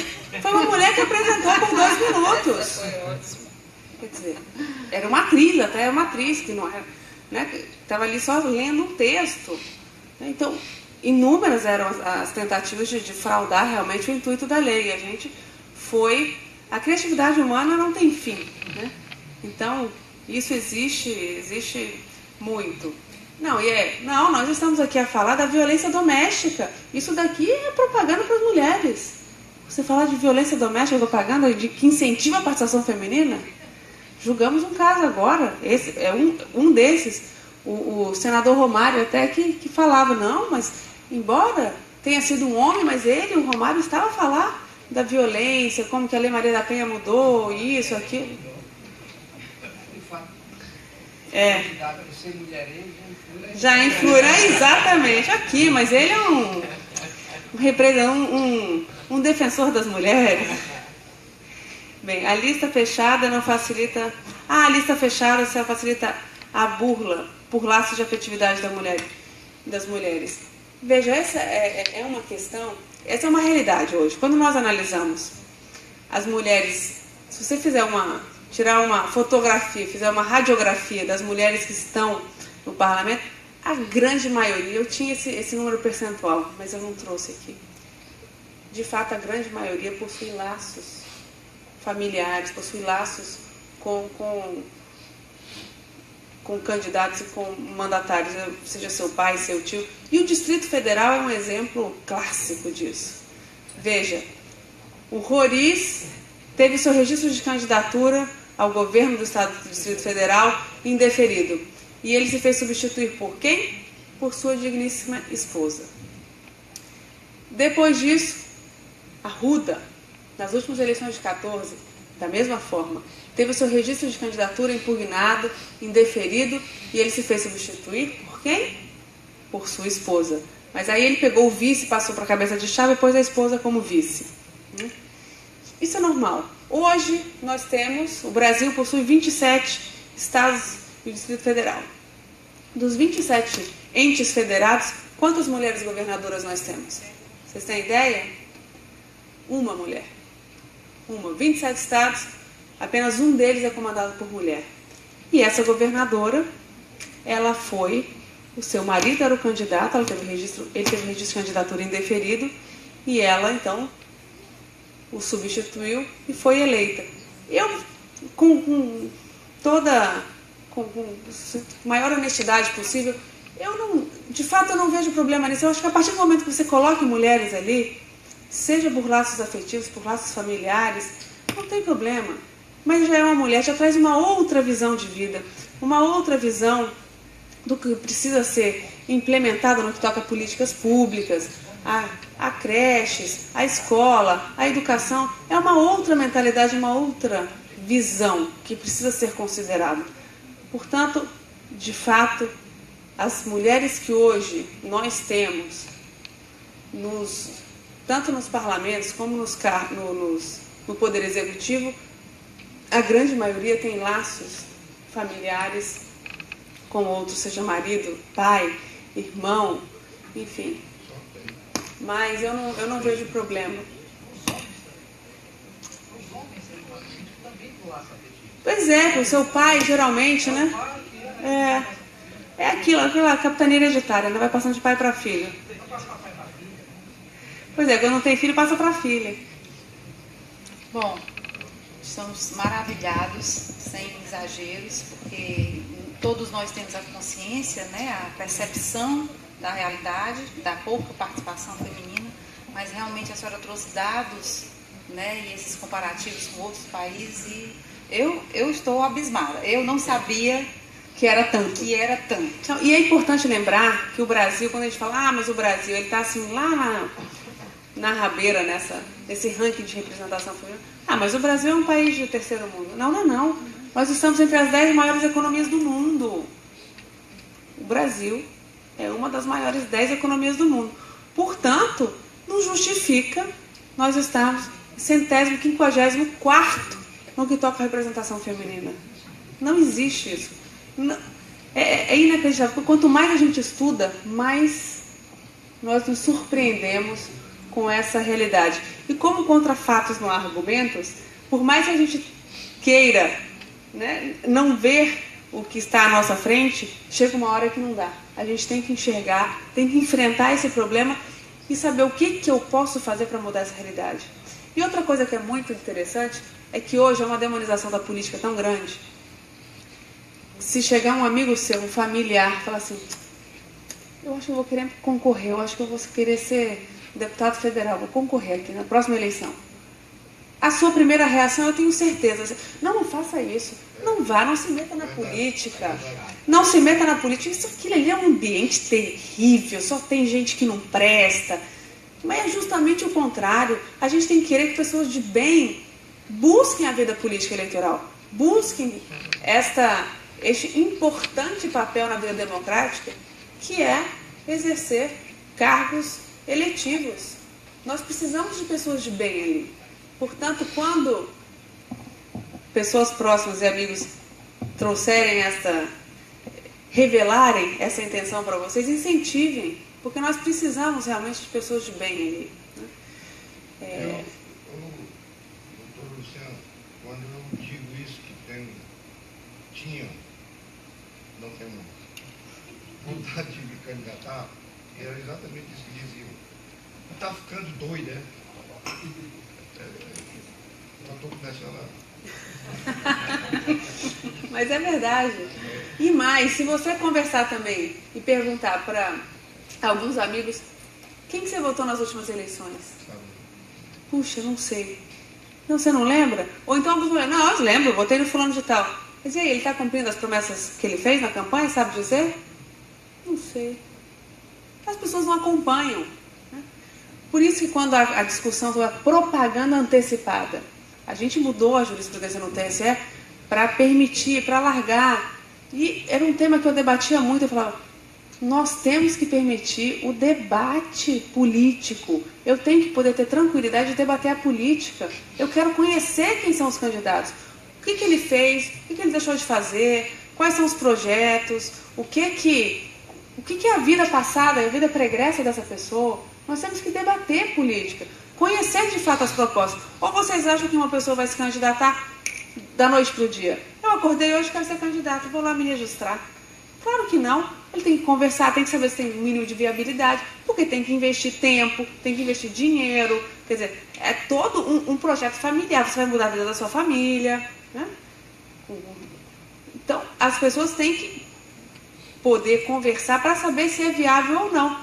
Foi uma mulher que apresentou por 2 minutos. Quer dizer, era uma atriz, até era uma atriz que não era, né? Estava ali só lendo um texto. Então, inúmeras eram as tentativas de fraudar realmente o intuito da lei. A gente a criatividade humana não tem fim, né? Então, isso existe muito. Não, nós estamos aqui a falar da violência doméstica. Isso daqui é propaganda para as mulheres. Você falar de violência doméstica, propaganda que incentiva a participação feminina? Julgamos um caso agora. Esse é um desses. O senador Romário até que falava, não, mas embora tenha sido um homem, mas o Romário, estava a falar da violência, como que a Lei Maria da Penha mudou, isso, aquilo. Já influirá exatamente aqui, mas ele é um defensor das mulheres. Bem, a lista fechada não facilita. A lista fechada só facilita a burla por laços de afetividade das mulheres. Veja, essa é uma questão, essa é uma realidade hoje. Quando nós analisamos as mulheres, se você tirar uma fotografia, fizer uma radiografia das mulheres que estão no parlamento, a grande maioria, eu tinha esse número percentual, mas eu não trouxe aqui. De fato, a grande maioria possui laços familiares, possui laços com candidatos e com mandatários, seja seu pai, seu tio. E o Distrito Federal é um exemplo clássico disso. Veja, o Roriz teve seu registro de candidatura ao governo do Estado do Distrito Federal indeferido. E ele se fez substituir por quem? Por sua digníssima esposa. Depois disso, a Ruda, nas últimas eleições de 14, da mesma forma, teve o seu registro de candidatura impugnado, indeferido, e ele se fez substituir por quem? Por sua esposa. Mas aí ele pegou o vice, passou para a cabeça de chave e pôs a esposa como vice. Isso é normal. Hoje, o Brasil possui 27 estados e o Distrito Federal. Dos 27 entes federados, quantas mulheres governadoras nós temos? Vocês têm ideia? Uma mulher. 27 estados, apenas um deles é comandado por mulher. E essa governadora, o seu marido era o candidato, ele teve registro de candidatura indeferido, e ela, então, o substituiu e foi eleita. Eu, com maior honestidade possível, de fato eu não vejo problema nisso. Eu acho que a partir do momento que você coloca mulheres ali, seja por laços afetivos, por laços familiares, não tem problema. Mas já é uma mulher, já traz uma outra visão de vida, uma outra visão do que precisa ser implementado no que toca a políticas públicas, a creches, a escola, a educação, é uma outra mentalidade, uma outra visão que precisa ser considerada. Portanto, de fato, as mulheres que hoje nós temos, tanto nos parlamentos como no Poder Executivo, a grande maioria tem laços familiares com outros, seja marido, pai, irmão, enfim. Mas eu não vejo problema. Pois é, o seu pai, geralmente, né? É aquela capitania hereditária, né? Vai passando de pai para filho. Pois é, quando não tem filho, passa para filha. Bom, estamos maravilhados, sem exageros, porque todos nós temos a consciência, né, a percepção da realidade, da pouca participação feminina, mas realmente a senhora trouxe dados, né, e esses comparativos com outros países, e eu estou abismada. Eu não sabia que era tanto. Então, e é importante lembrar que o Brasil, quando a gente fala, mas o Brasil, ele está assim lá na rabeira, nesse ranking de representação feminina. Mas o Brasil é um país de terceiro mundo. Não. Nós estamos entre as 10 maiores economias do mundo. O Brasil é uma das maiores 10 economias do mundo. Portanto, não justifica nós estarmos 154º no que toca à representação feminina. Não existe isso. É inacreditável, porque quanto mais a gente estuda, mais nós nos surpreendemos com essa realidade. E como contra fatos não há argumentos, por mais que a gente queira, né, não ver o que está à nossa frente, chega uma hora que não dá. A gente tem que enxergar, tem que enfrentar esse problema e saber o que eu posso fazer para mudar essa realidade. E outra coisa que é muito interessante é que hoje é uma demonização da política tão grande. Se chegar um amigo seu, um familiar, falar assim, eu acho que eu vou querer concorrer, eu acho que eu vou querer ser deputado federal, vou concorrer aqui na próxima eleição. A sua primeira reação, eu tenho certeza, não faça isso, não vá, não se meta na política, não se meta na política, isso aquilo ali é um ambiente terrível, só tem gente que não presta, mas é justamente o contrário. A gente tem que querer que pessoas de bem busquem a vida política eleitoral, busquem este importante papel na vida democrática, que é exercer cargos eletivos. Nós precisamos de pessoas de bem ali. Portanto, quando pessoas próximas e amigos revelarem essa intenção para vocês, incentivem, porque nós precisamos realmente de pessoas de bem ali. Né? Doutor Luciano, quando eu digo isso, que tinham, não tenho vontade de me candidatar, era exatamente isso que diziam. Está ficando doido, né? Já estou começando a... Mas é verdade. E mais, se você conversar também e perguntar para alguns amigos, quem que você votou nas últimas eleições? Puxa, não sei. Não, você não lembra? Ou então alguns falam, não, eu lembro, eu votei no fulano de tal. Mas e aí, ele está cumprindo as promessas que ele fez na campanha, sabe dizer? Não sei. As pessoas não acompanham. Né? Por isso que quando a discussão sobre a propaganda antecipada, a gente mudou a jurisprudência no TSE para permitir, para alargar. E era um tema que eu debatia muito, eu falava, nós temos que permitir o debate político. Eu tenho que poder ter tranquilidade de debater a política. Eu quero conhecer quem são os candidatos. O que ele fez, o que ele deixou de fazer, quais são os projetos, o que é a vida passada, a vida pregressa dessa pessoa. Nós temos que debater política, conhecer de fato as propostas. Ou vocês acham que uma pessoa vai se candidatar da noite para o dia? Eu acordei hoje, quero ser candidato, vou lá me registrar. Claro que não. Ele tem que conversar, tem que saber se tem um mínimo de viabilidade, porque tem que investir tempo, tem que investir dinheiro. Quer dizer, é todo um projeto familiar. Você vai mudar a vida da sua família. Né? Então, as pessoas têm que poder conversar para saber se é viável ou não.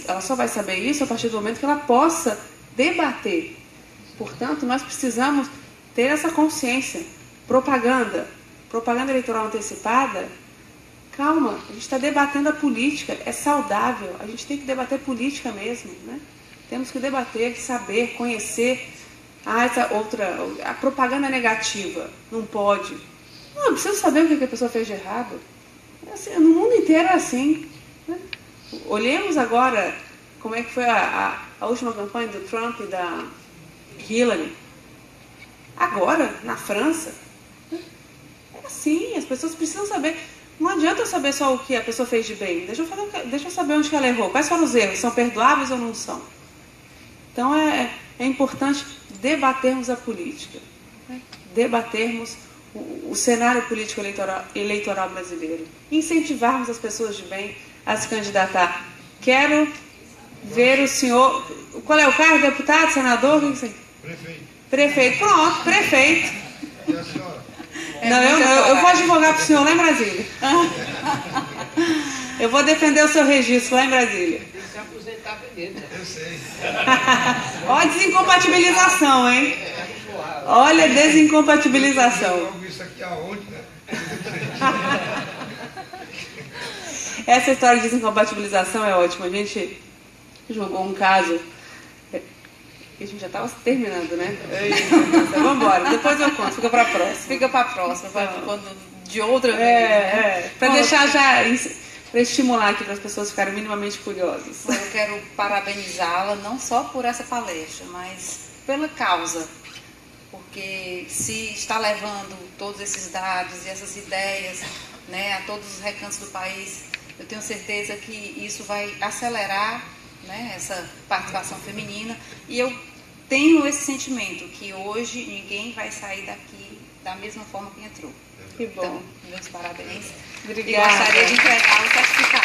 Ela só vai saber isso a partir do momento que ela possa debater. Portanto, nós precisamos ter essa consciência. Propaganda eleitoral antecipada, calma, a gente está debatendo a política, é saudável, a gente tem que debater política mesmo, né? Temos que debater, saber, conhecer. Essa outra, a propaganda negativa, não pode. Não, precisa saber o que a pessoa fez de errado. Assim, no mundo inteiro é assim, né? Olhemos agora como é que foi a última campanha do Trump e da Hillary. Agora, na França, né? É assim, as pessoas precisam saber. Não adianta eu saber só o que a pessoa fez de bem. Deixa eu saber onde que ela errou. Quais foram os erros? São perdoáveis ou não são? Então é importante debatermos a política, né? Debatermos o cenário político eleitoral brasileiro. Incentivarmos as pessoas de bem a se candidatar. Quero ver o senhor... Qual é o cargo? Deputado, senador? Prefeito. Prefeito. Pronto, prefeito. E a senhora? Não, eu vou advogar para o senhor lá em Brasília. Eu vou defender o seu registro lá em Brasília. Tem que se aposentar primeiro. Eu sei. Olha a desincompatibilização, hein? Olha a desincompatibilização. Eu isso aqui aonde, né? Essa história de desincompatibilização é ótima. A gente julgou um caso que a gente já estava terminando, né? Vamos embora, depois eu conto, fica para a próxima. Fica para a próxima, quando de outra vez. Para deixar já, para estimular aqui para as pessoas ficarem minimamente curiosas. Eu quero parabenizá-la não só por essa palestra, mas pela causa. Porque se está levando todos esses dados e essas ideias, né, a todos os recantos do país, eu tenho certeza que isso vai acelerar, né, essa participação feminina. E eu tenho esse sentimento que hoje ninguém vai sair daqui da mesma forma que entrou. Que bom. Então, meus parabéns. Obrigada. E gostaria de entregar o certificado.